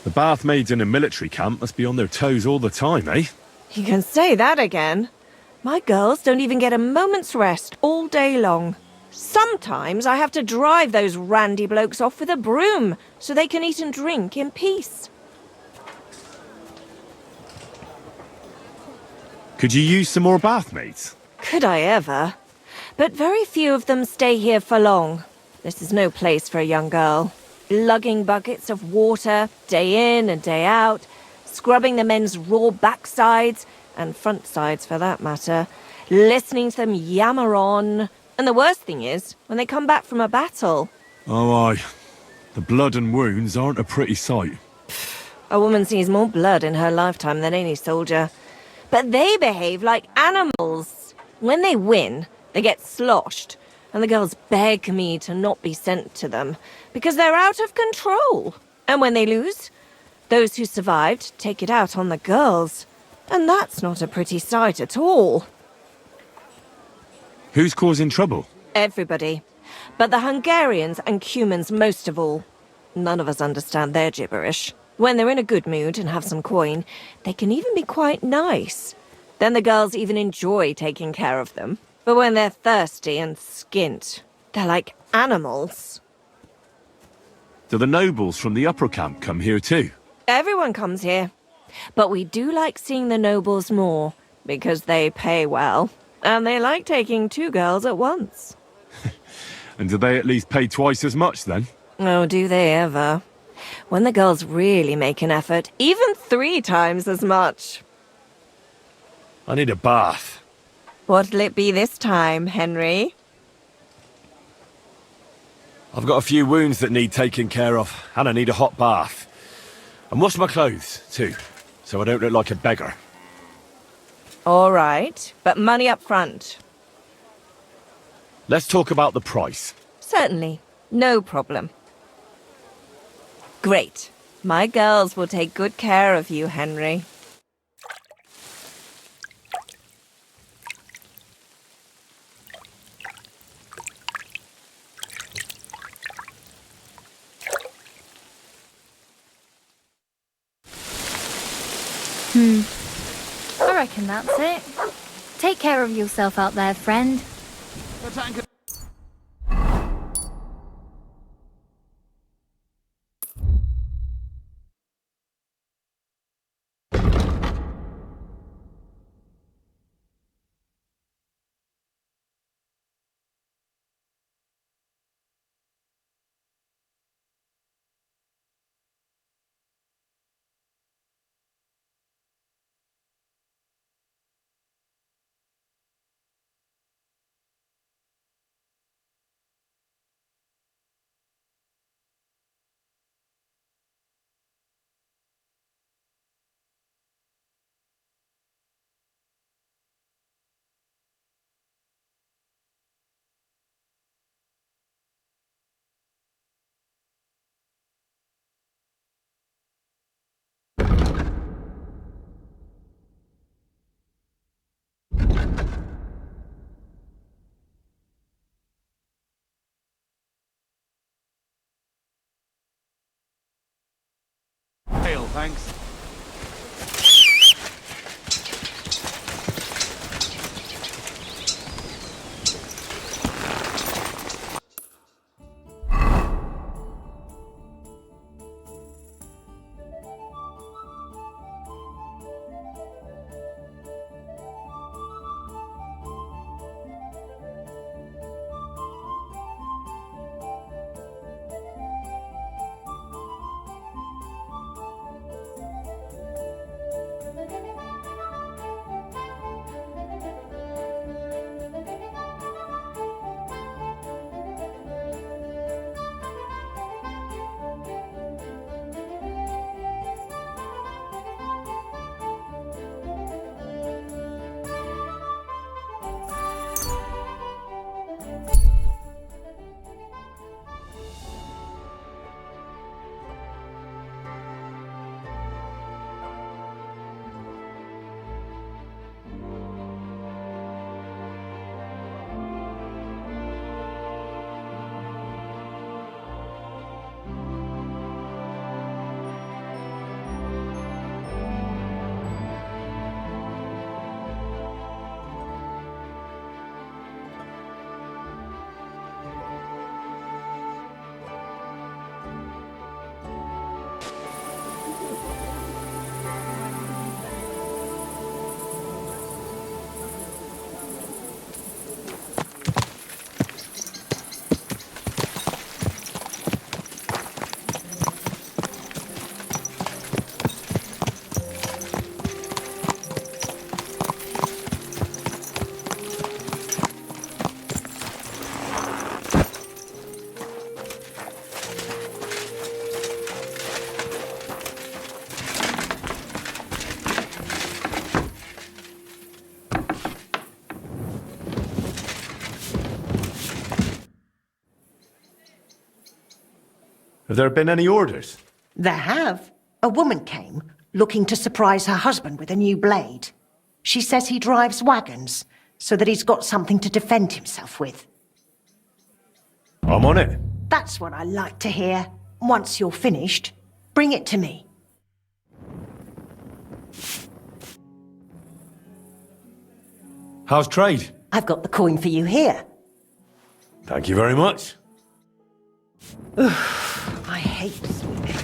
The bath maids in a military camp must be on their toes all the time, eh? You can say that again. My girls don't even get a moment's rest all day long. Sometimes I have to drive those randy blokes off with a broom so they can eat and drink in peace. Could you use some more bath maids? Could I ever? But very few of them stay here for long. This is no place for a young girl. Lugging buckets of water, day in and day out, scrubbing the men's raw backsides, and front sides for that matter, listening to them yammer on. And the worst thing is, when they come back from a battle. Oh, aye. The blood and wounds aren't a pretty sight. A woman sees more blood in her lifetime than any soldier. But they behave like animals. When they win, they get sloshed. And the girls beg me to not be sent to them, because they're out of control. And when they lose, those who survived take it out on the girls. And that's not a pretty sight at all. Who's causing trouble? Everybody. But the Hungarians and Cumans most of all. None of us understand their gibberish. When they're in a good mood and have some coin, they can even be quite nice. Then the girls even enjoy taking care of them. But when they're thirsty and skint, they're like animals. Do the nobles from the upper camp come here too? Everyone comes here. But we do like seeing the nobles more, because they pay well. And they like taking 2 girls at once. And do they at least pay twice as much then? Oh, do they ever? When the girls really make an effort, even 3 times as much. I need a bath. What'll it be this time, Henry? I've got a few wounds that need taking care of, and I need a hot bath. And wash my clothes, too, so I don't look like a beggar. All right, but money up front. Let's talk about the price. Certainly, no problem. Great. My girls will take good care of you, Henry. I reckon that's it. Take care of yourself out there, friend. Ale, thanks. Have there been any orders? There have. A woman came, looking to surprise her husband with a new blade. She says he drives wagons, so that he's got something to defend himself with. I'm on it. That's what I like to hear. Once you're finished, bring it to me. How's trade? I've got the coin for you here. Thank you very much. I hate sweeping.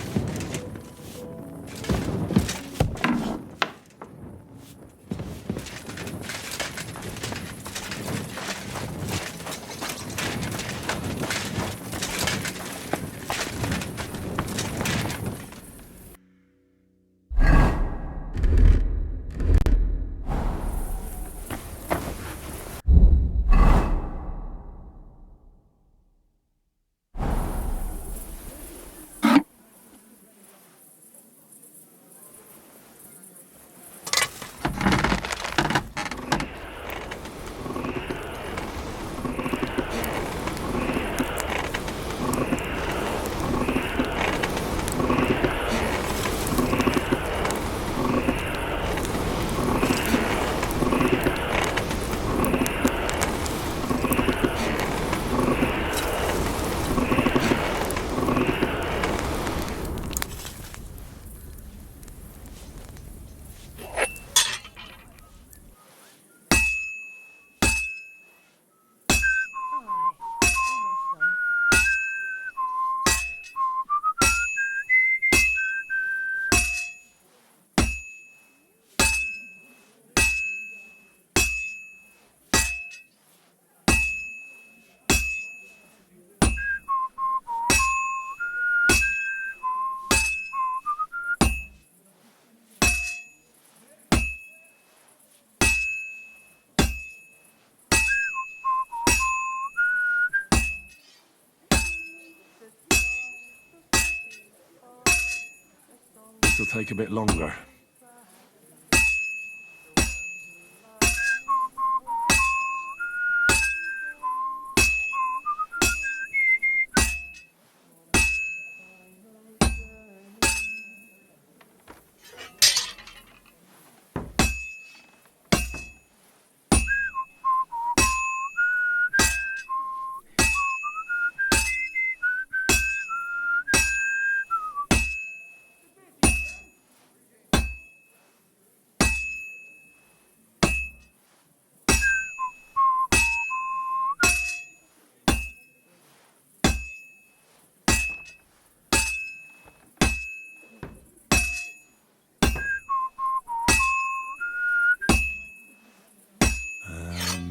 This'll take a bit longer.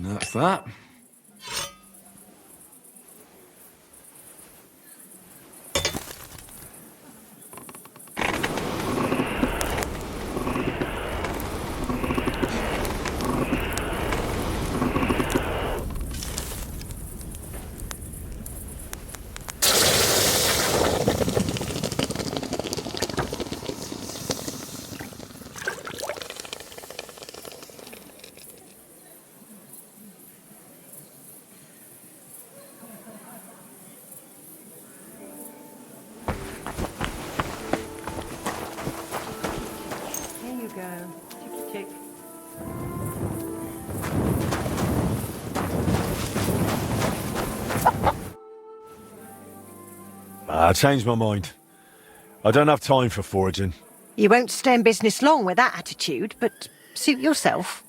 That's that. I changed my mind. I don't have time for foraging. You won't stay in business long with that attitude, but suit yourself.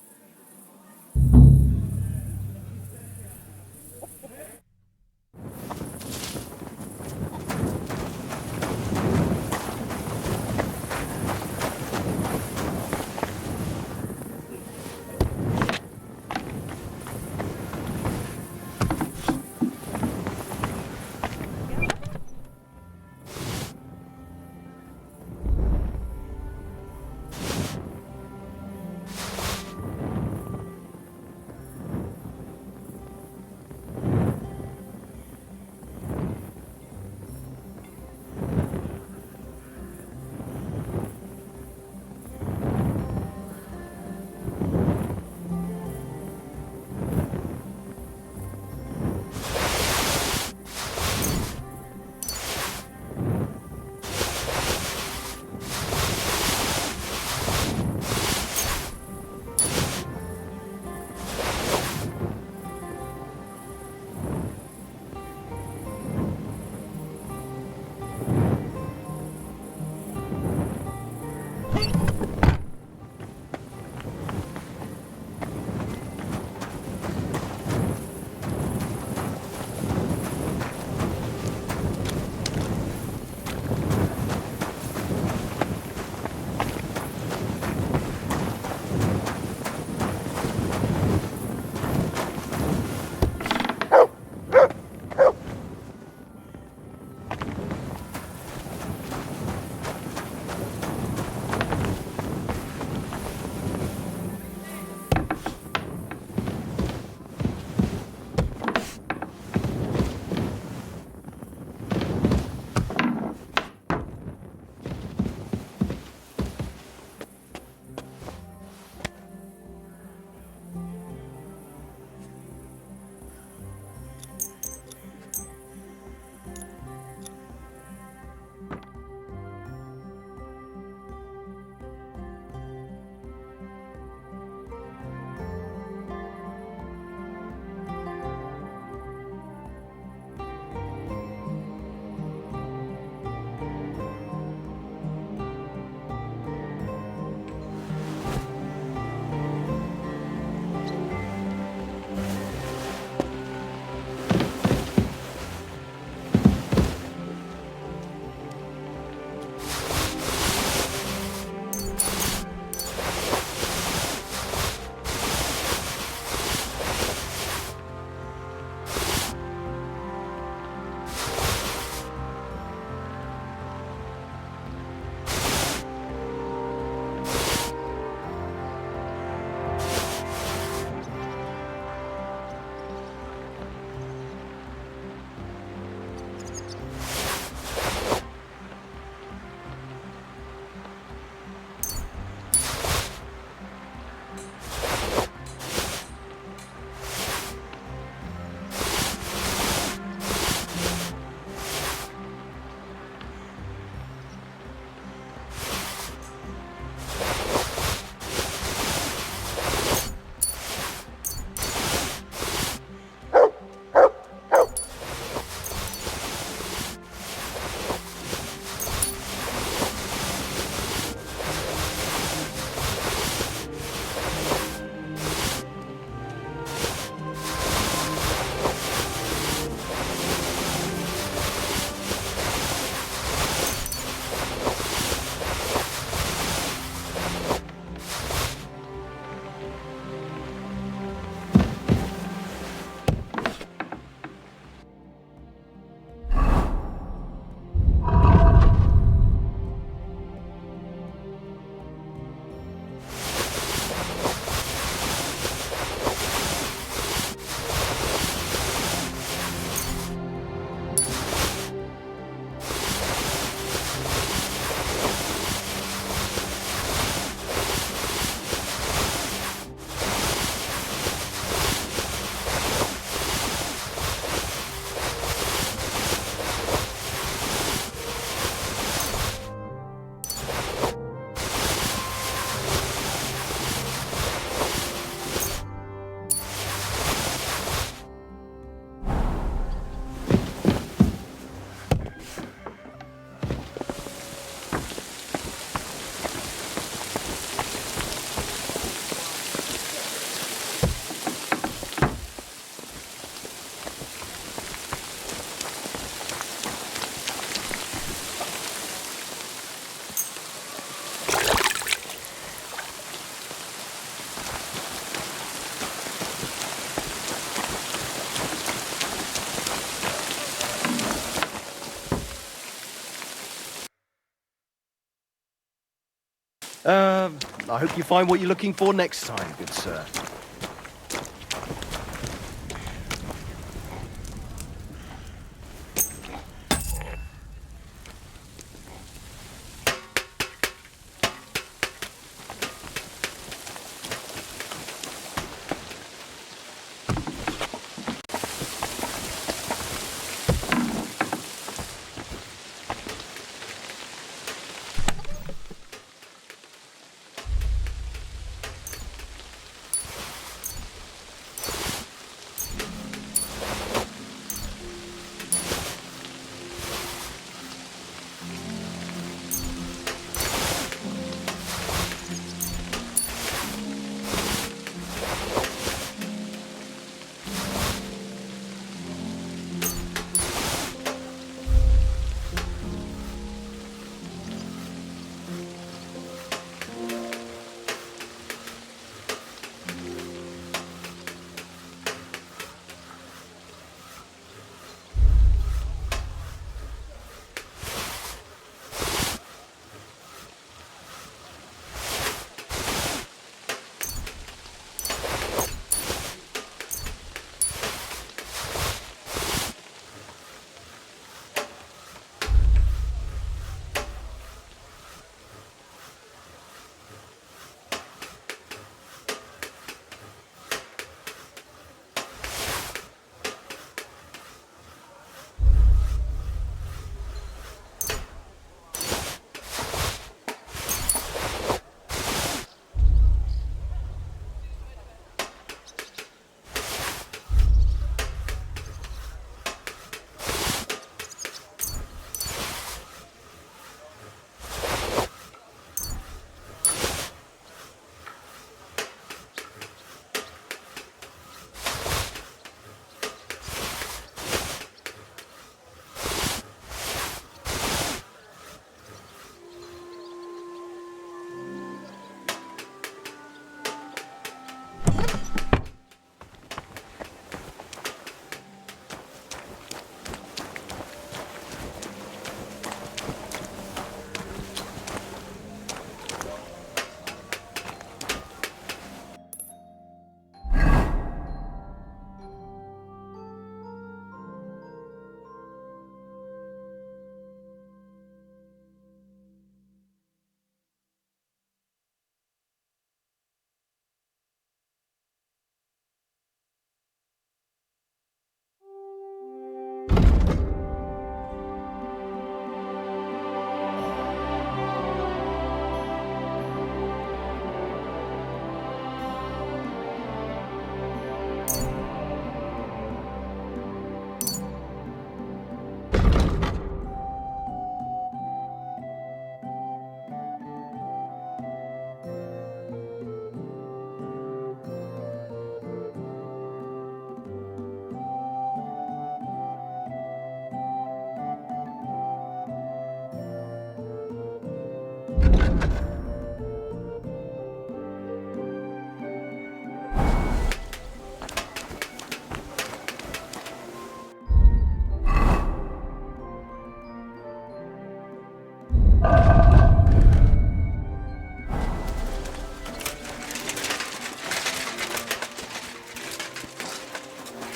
I hope you find what you're looking for next time, good sir.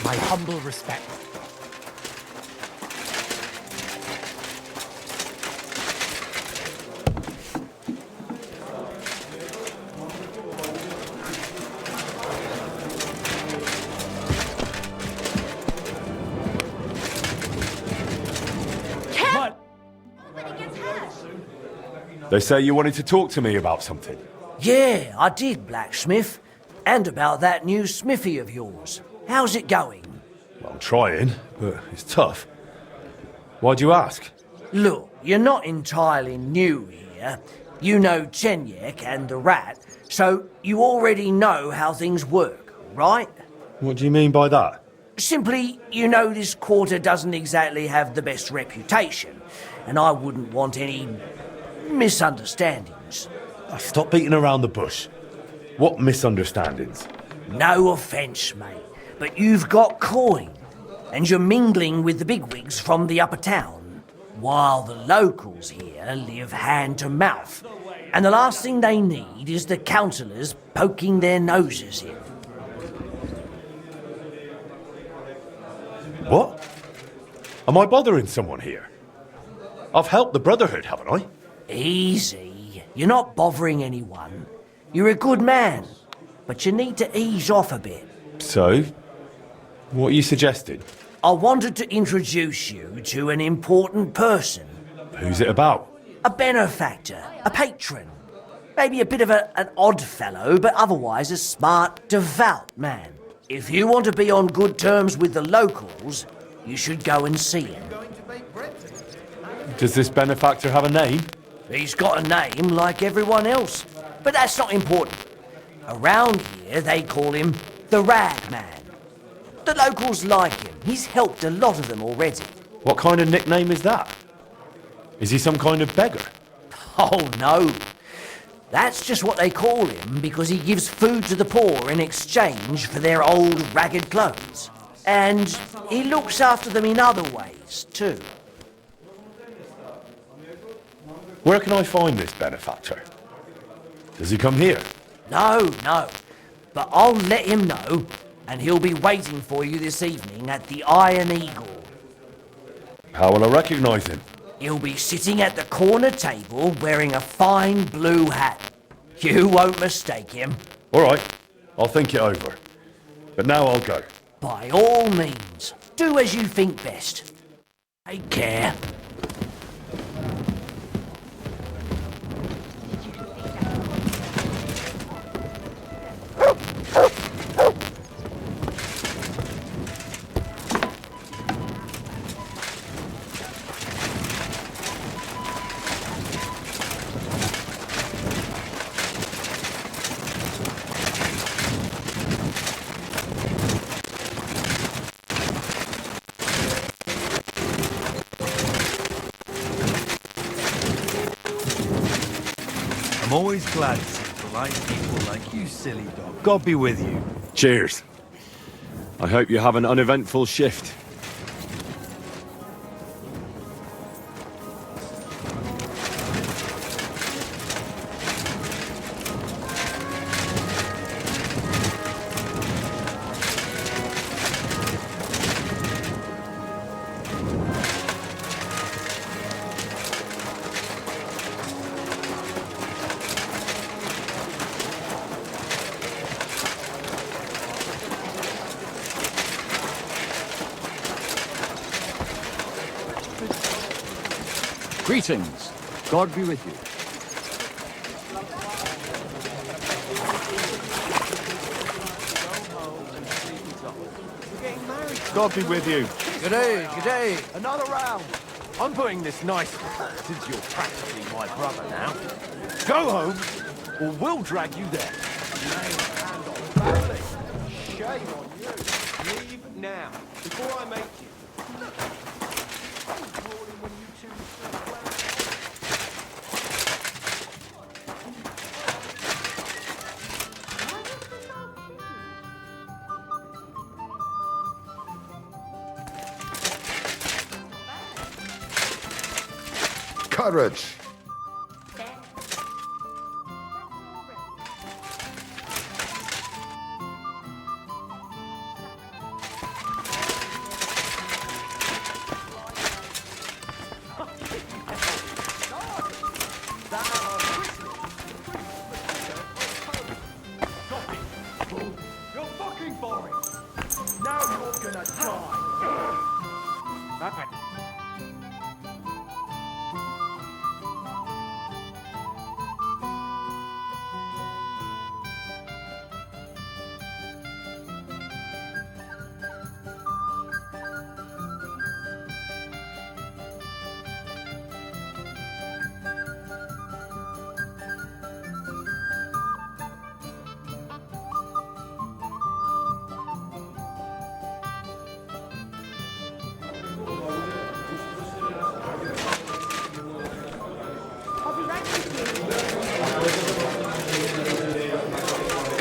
My humble respect. They say you wanted to talk to me about something. Yeah, I did, blacksmith. And about that new smithy of yours. How's it going? Well, I'm trying, but it's tough. Why'd you ask? Look, you're not entirely new here. You know Chenyek and the rat, so you already know how things work, right? What do you mean by that? Simply, you know this quarter doesn't exactly have the best reputation, and I wouldn't want any misunderstandings. Stop beating around the bush. What misunderstandings? No offence, mate, but you've got coin, and you're mingling with the bigwigs from the upper town, while the locals here live hand to mouth, And the last thing they need is the councillors poking their noses in. What? Am I bothering someone here? I've helped the Brotherhood, haven't I? Easy. You're not bothering anyone. You're a good man. But you need to ease off a bit. So, what are you suggesting? I wanted to introduce you to an important person. Who's it about? A benefactor, a patron. Maybe a bit of an odd fellow, but otherwise a smart, devout man. If you want to be on good terms with the locals, you should go and see him. Does this benefactor have a name? He's got a name like everyone else, but that's not important. Around here, they call him the Rag Man. The locals like him. He's helped a lot of them already. What kind of nickname is that? Is he some kind of beggar? Oh, no. That's just what they call him because he gives food to the poor in exchange for their old ragged clothes. And he looks after them in other ways, too. Where can I find this benefactor? Does he come here? No. But I'll let him know, and he'll be waiting for you this evening at the Iron Eagle. How will I recognise him? He'll be sitting at the corner table wearing a fine blue hat. You won't mistake him. All right, I'll think it over. But now I'll go. By all means, do as you think best. Take care. I'm always glad to see polite people like you, silly dog. God be with you. Cheers. I hope you have an uneventful shift. Greetings. God be with you. God be with you. G'day. Another round. I'm putting this nicely, since you're practically my brother now. Go home, or we'll drag you there. Lay a hand on family. Shame on you. Leave now, before I make you. Courage! You're fucking boring. Now you're gonna die.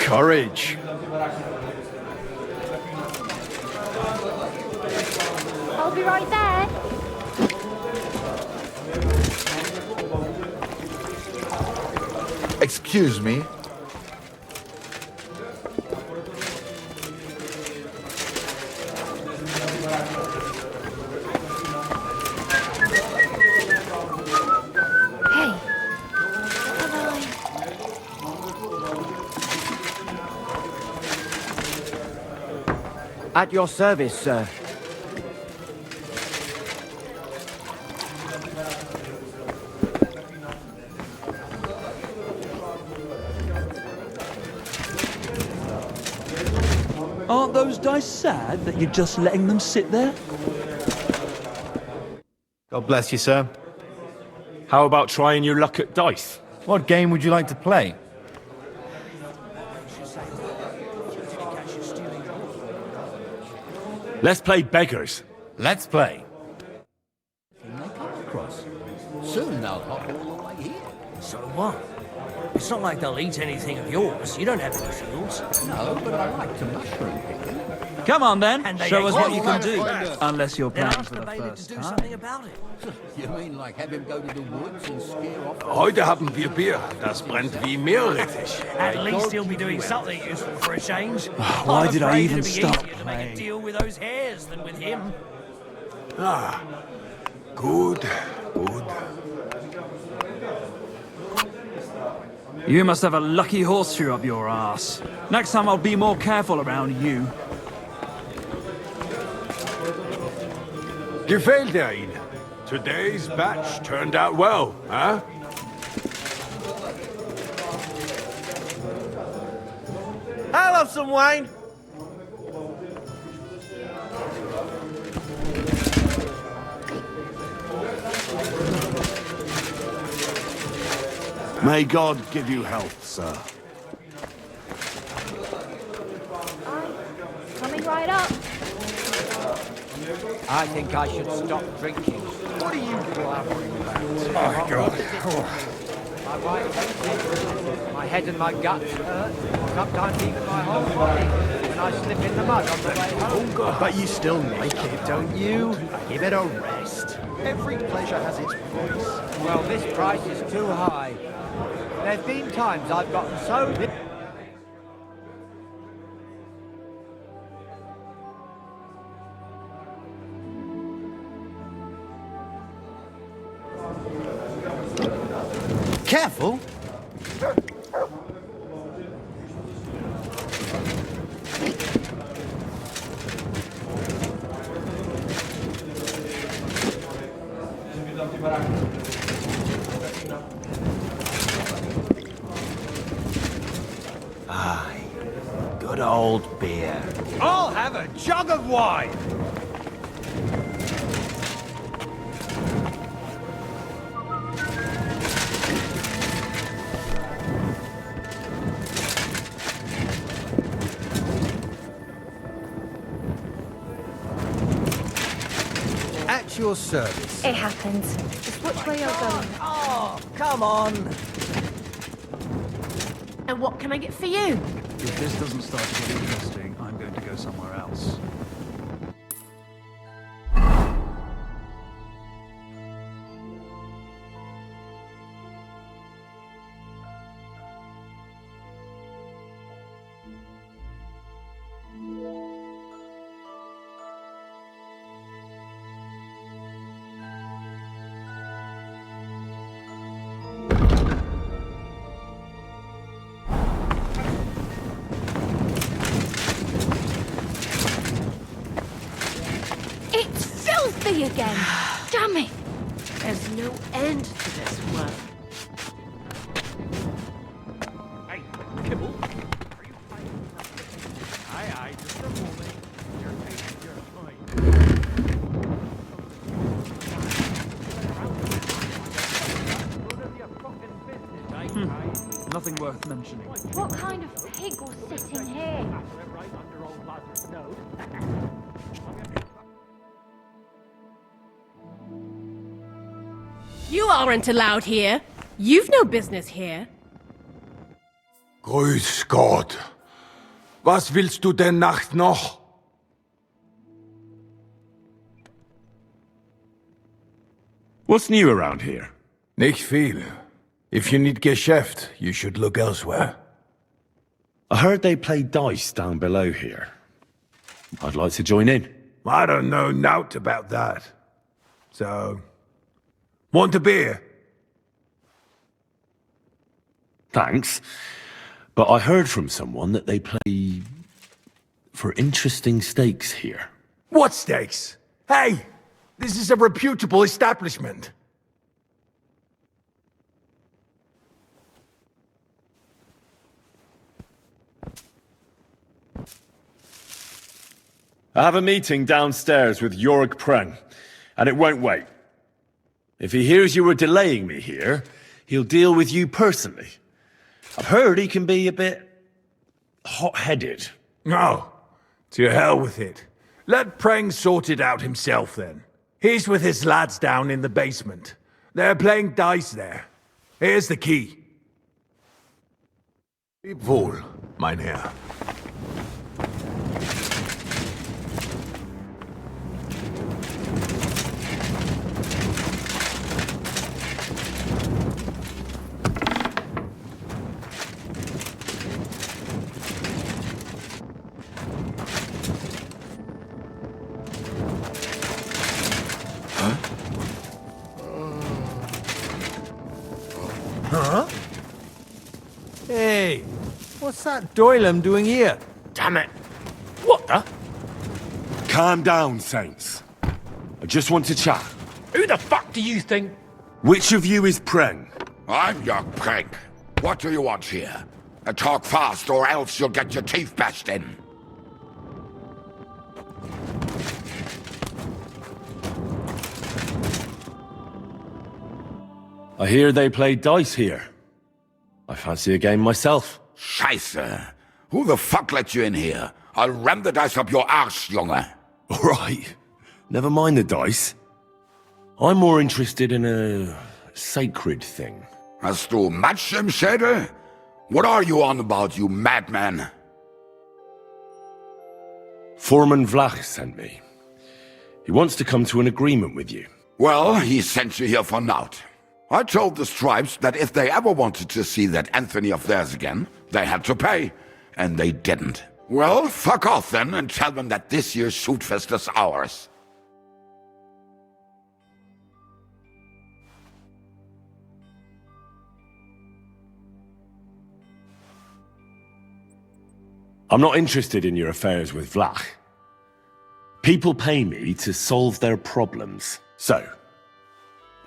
Courage. I'll be right there. Excuse me. Hey, At your service, sir. Aren't those dice sad that you're just letting them sit there? God bless you, sir. How about trying your luck at dice? What game would you like to play? Let's play beggars. Let's play. Soon they'll hop all the way here. So what? It's not like they'll eat anything of yours. You don't have any fields. No, but I like to mushroom pick. Come on then, And they show us what ain't you can got do. one. Unless you're Then playing ask for the the bailiff first to do time. something about it. You mean like have him go to the woods and scare off? Heute haben wir Bier. Das brennt wie Meerrettich. At least he'll be doing something useful for a change. Why I'm did I afraid even it'd be start easier to make a deal with those hares than with him. Ah, good, good. You must have a lucky horseshoe up your ass. Next time I'll be more careful around you. Gefällt Ihnen? Today's batch turned out well, huh? I'll have some wine. May God give you health, sir. coming right up. I think I should stop drinking. What are you blabbering about? Oh, God. My my head and my guts hurt. Sometimes even my whole body. When I slip in the mud on the way home. But you still like it, don't you? Give it a rest. Every pleasure has its price. Well, this price is too high. There've been times I've gotten so... Careful. Aye, good old beer. I'll have a jug of wine! At your service. It happens. Just which way you're going. Oh, come on. And what can I get for you? If this doesn't start to get interesting, I'm going to go somewhere else. It's filthy again! Damn it! There's no end to this work. Hey, Kibble. Are you playing? Aye, aye, just a moment. You're taking your time. Nothing worth mentioning. What kind of pig was sitting here? You aren't allowed here. You've no business here. Grüß Gott. Was willst du denn Nacht noch? What's new around here? Nicht viel. If you need Geschäft, you should look elsewhere. I heard they play dice down below here. I'd like to join in. I don't know nought about that. So, want a beer? Thanks. But I heard from someone that they play for interesting stakes here. What stakes? Hey, this is a reputable establishment. I have a meeting downstairs with Yorick Preng, and it won't wait. If he hears you were delaying me here, he'll deal with you personally. I've heard he can be a bit hot-headed. No, to hell with it. Let Preng sort it out himself then. He's with his lads down in the basement. They're playing dice there. Here's the key. Leb wohl, mein Herr. Huh? Hey, what's that Doylem doing here? Damn it! What the? Calm down, Saints. I just want to chat. Who the fuck do you think? Which of you is Preng? I'm your Preng. What do you want here? Talk fast, or else you'll get your teeth bashed in. I hear they play dice here. I fancy a game myself. Scheiße. Who the fuck let you in here? I'll ram the dice up your arse, Junge. All right. Never mind the dice. I'm more interested in a sacred thing. Hast du Matsch im Schädel? What are you on about, you madman? Foreman Vlach sent me. He wants to come to an agreement with you. Well, he sent you here for naught. I told the Stripes that if they ever wanted to see that Anthony of theirs again, they had to pay. And they didn't. Well, fuck off then and tell them that this year's shootfest is ours. I'm not interested in your affairs with Vlach. People pay me to solve their problems. So,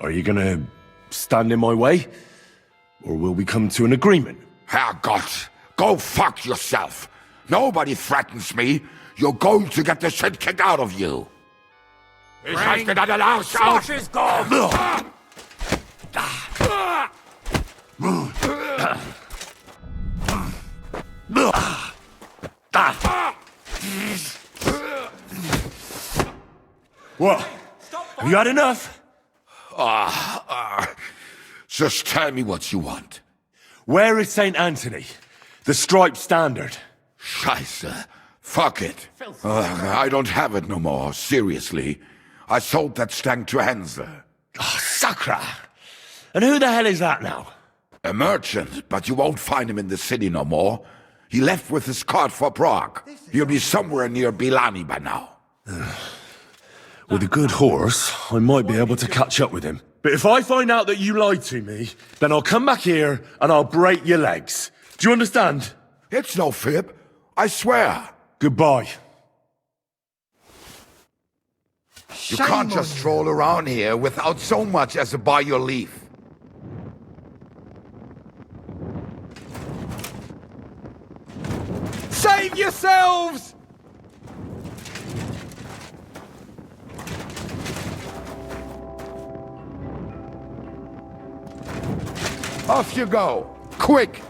are you gonna stand in my way? Or will we come to an agreement? Herrgott, go fuck yourself. Nobody threatens me. You're going to get the shit kicked out of you. Ich reiche deine Arsch aus! Smash his gob! What? Have you had enough? Just tell me what you want. Where is St. Anthony? The striped standard. Scheiße. Fuck it. I don't have it no more, seriously. I sold that stank to Hensler. Oh, Sakra! And who the hell is that now? A merchant, but you won't find him in the city no more. He left with his cart for Prague. He'll be somewhere near Bilani by now. With a good horse, I might be able to catch up with him. But if I find out that you lied to me, then I'll come back here and I'll break your legs. Do you understand? It's no fib. I swear. Goodbye. You can't just stroll around here without so much as a by your leave. Save yourselves! Off you go. Quick!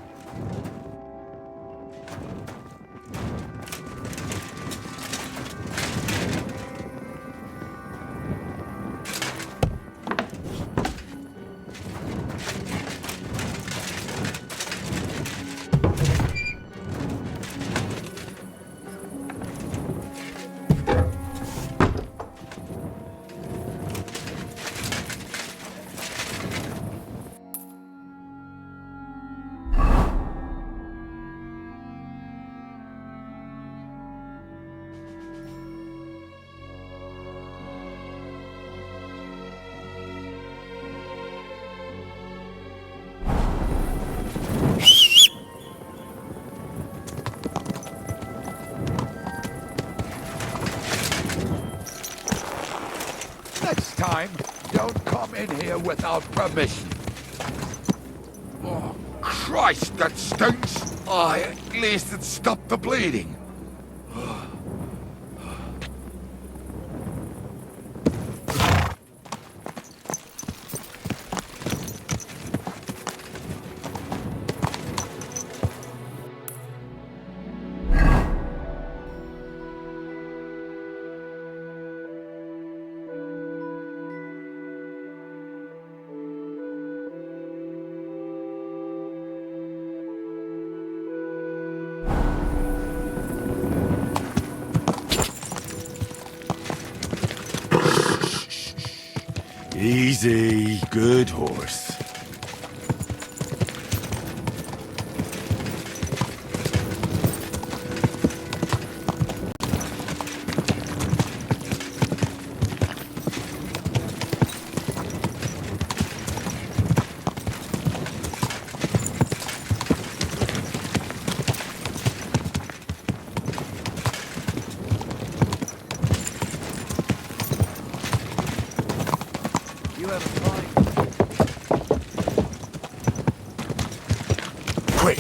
time, don't come in here without permission. Oh, Christ, that stinks! Oh, at least it stopped the bleeding. Easy, good horse. Quick!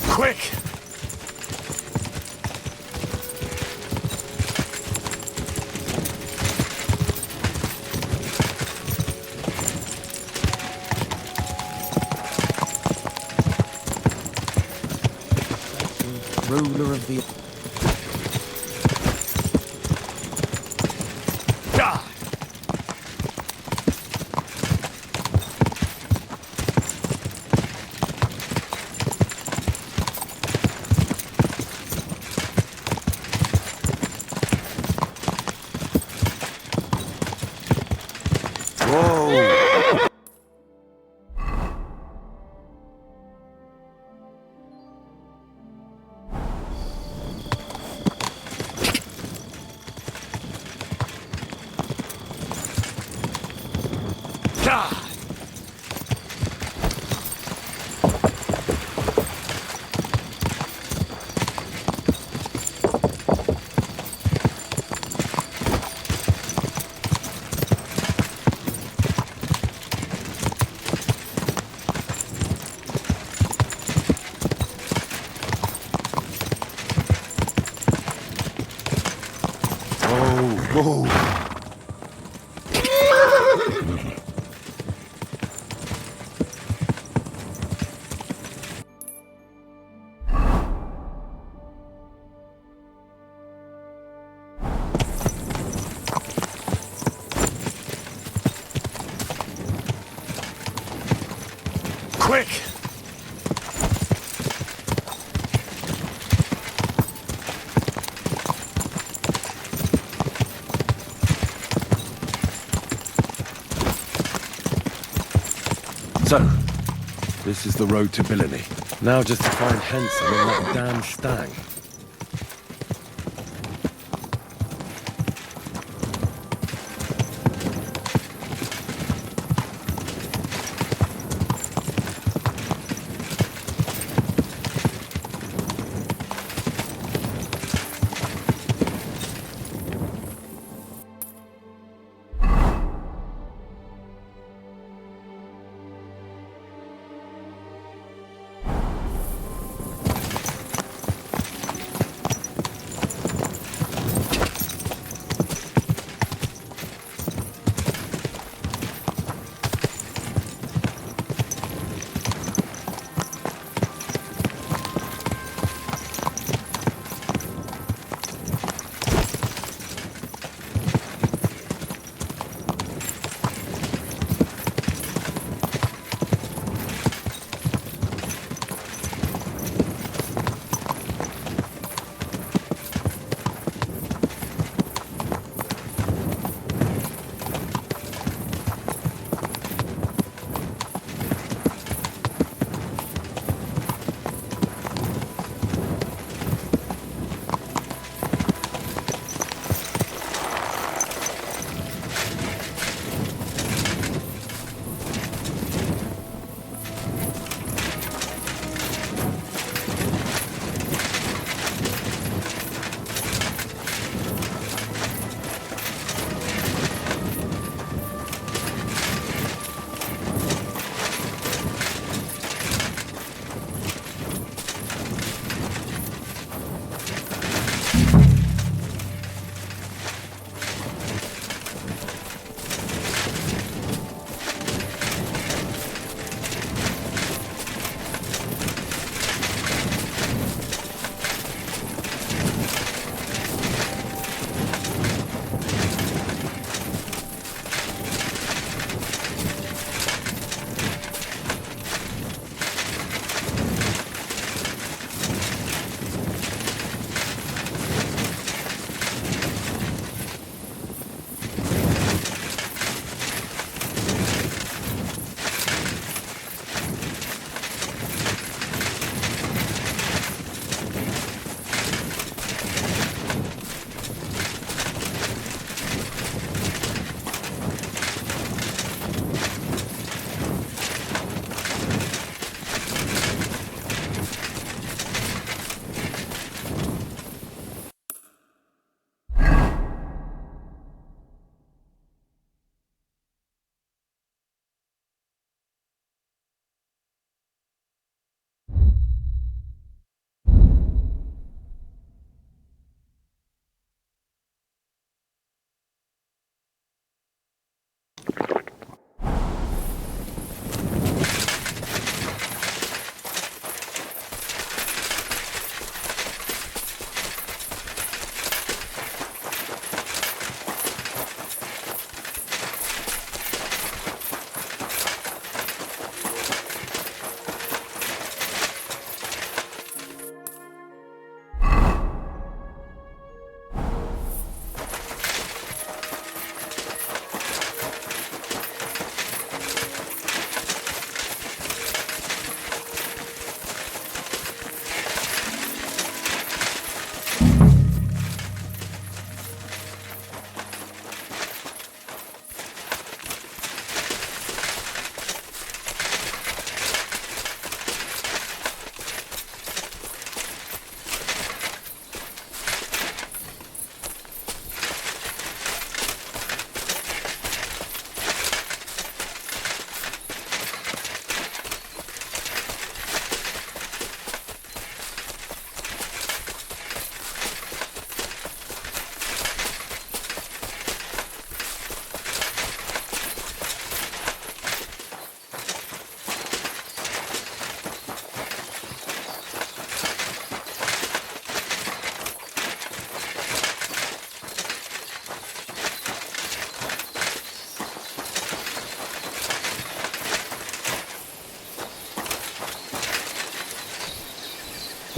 Quick! Ruler of the... Whoa! Quick! So, this is the road to Billiny. Now just to find Henson and that damn stag.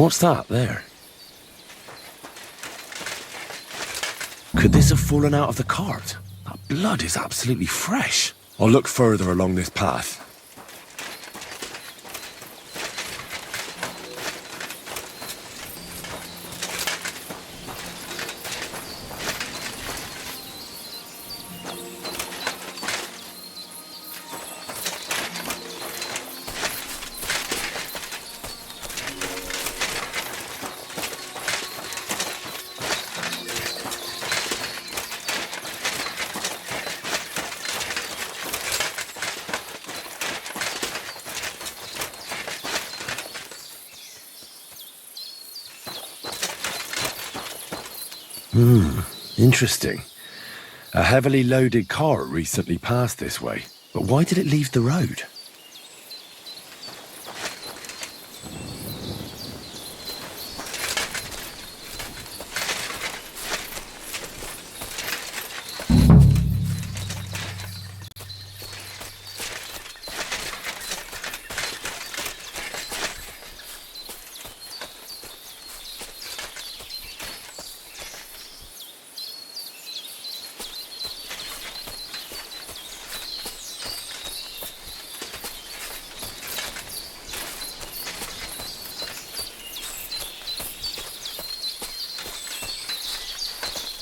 What's that there? Could this have fallen out of the cart? That blood is absolutely fresh. I'll look further along this path. Interesting. A heavily loaded car recently passed this way, but why did it leave the road?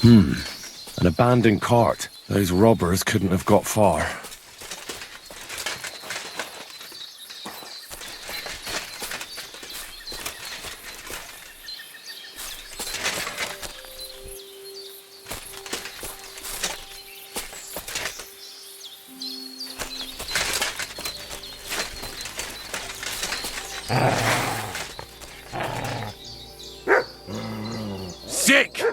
An abandoned cart. Those robbers couldn't have got far. Sick!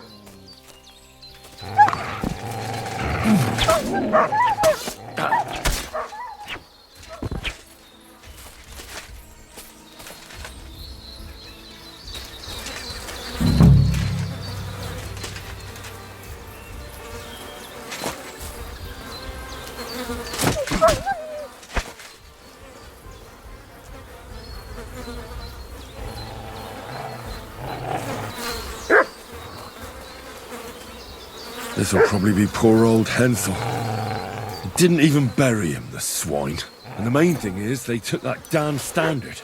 This'll probably be poor old Hensel. Didn't even bury him, the swine. And the main thing is, they took that damn standard.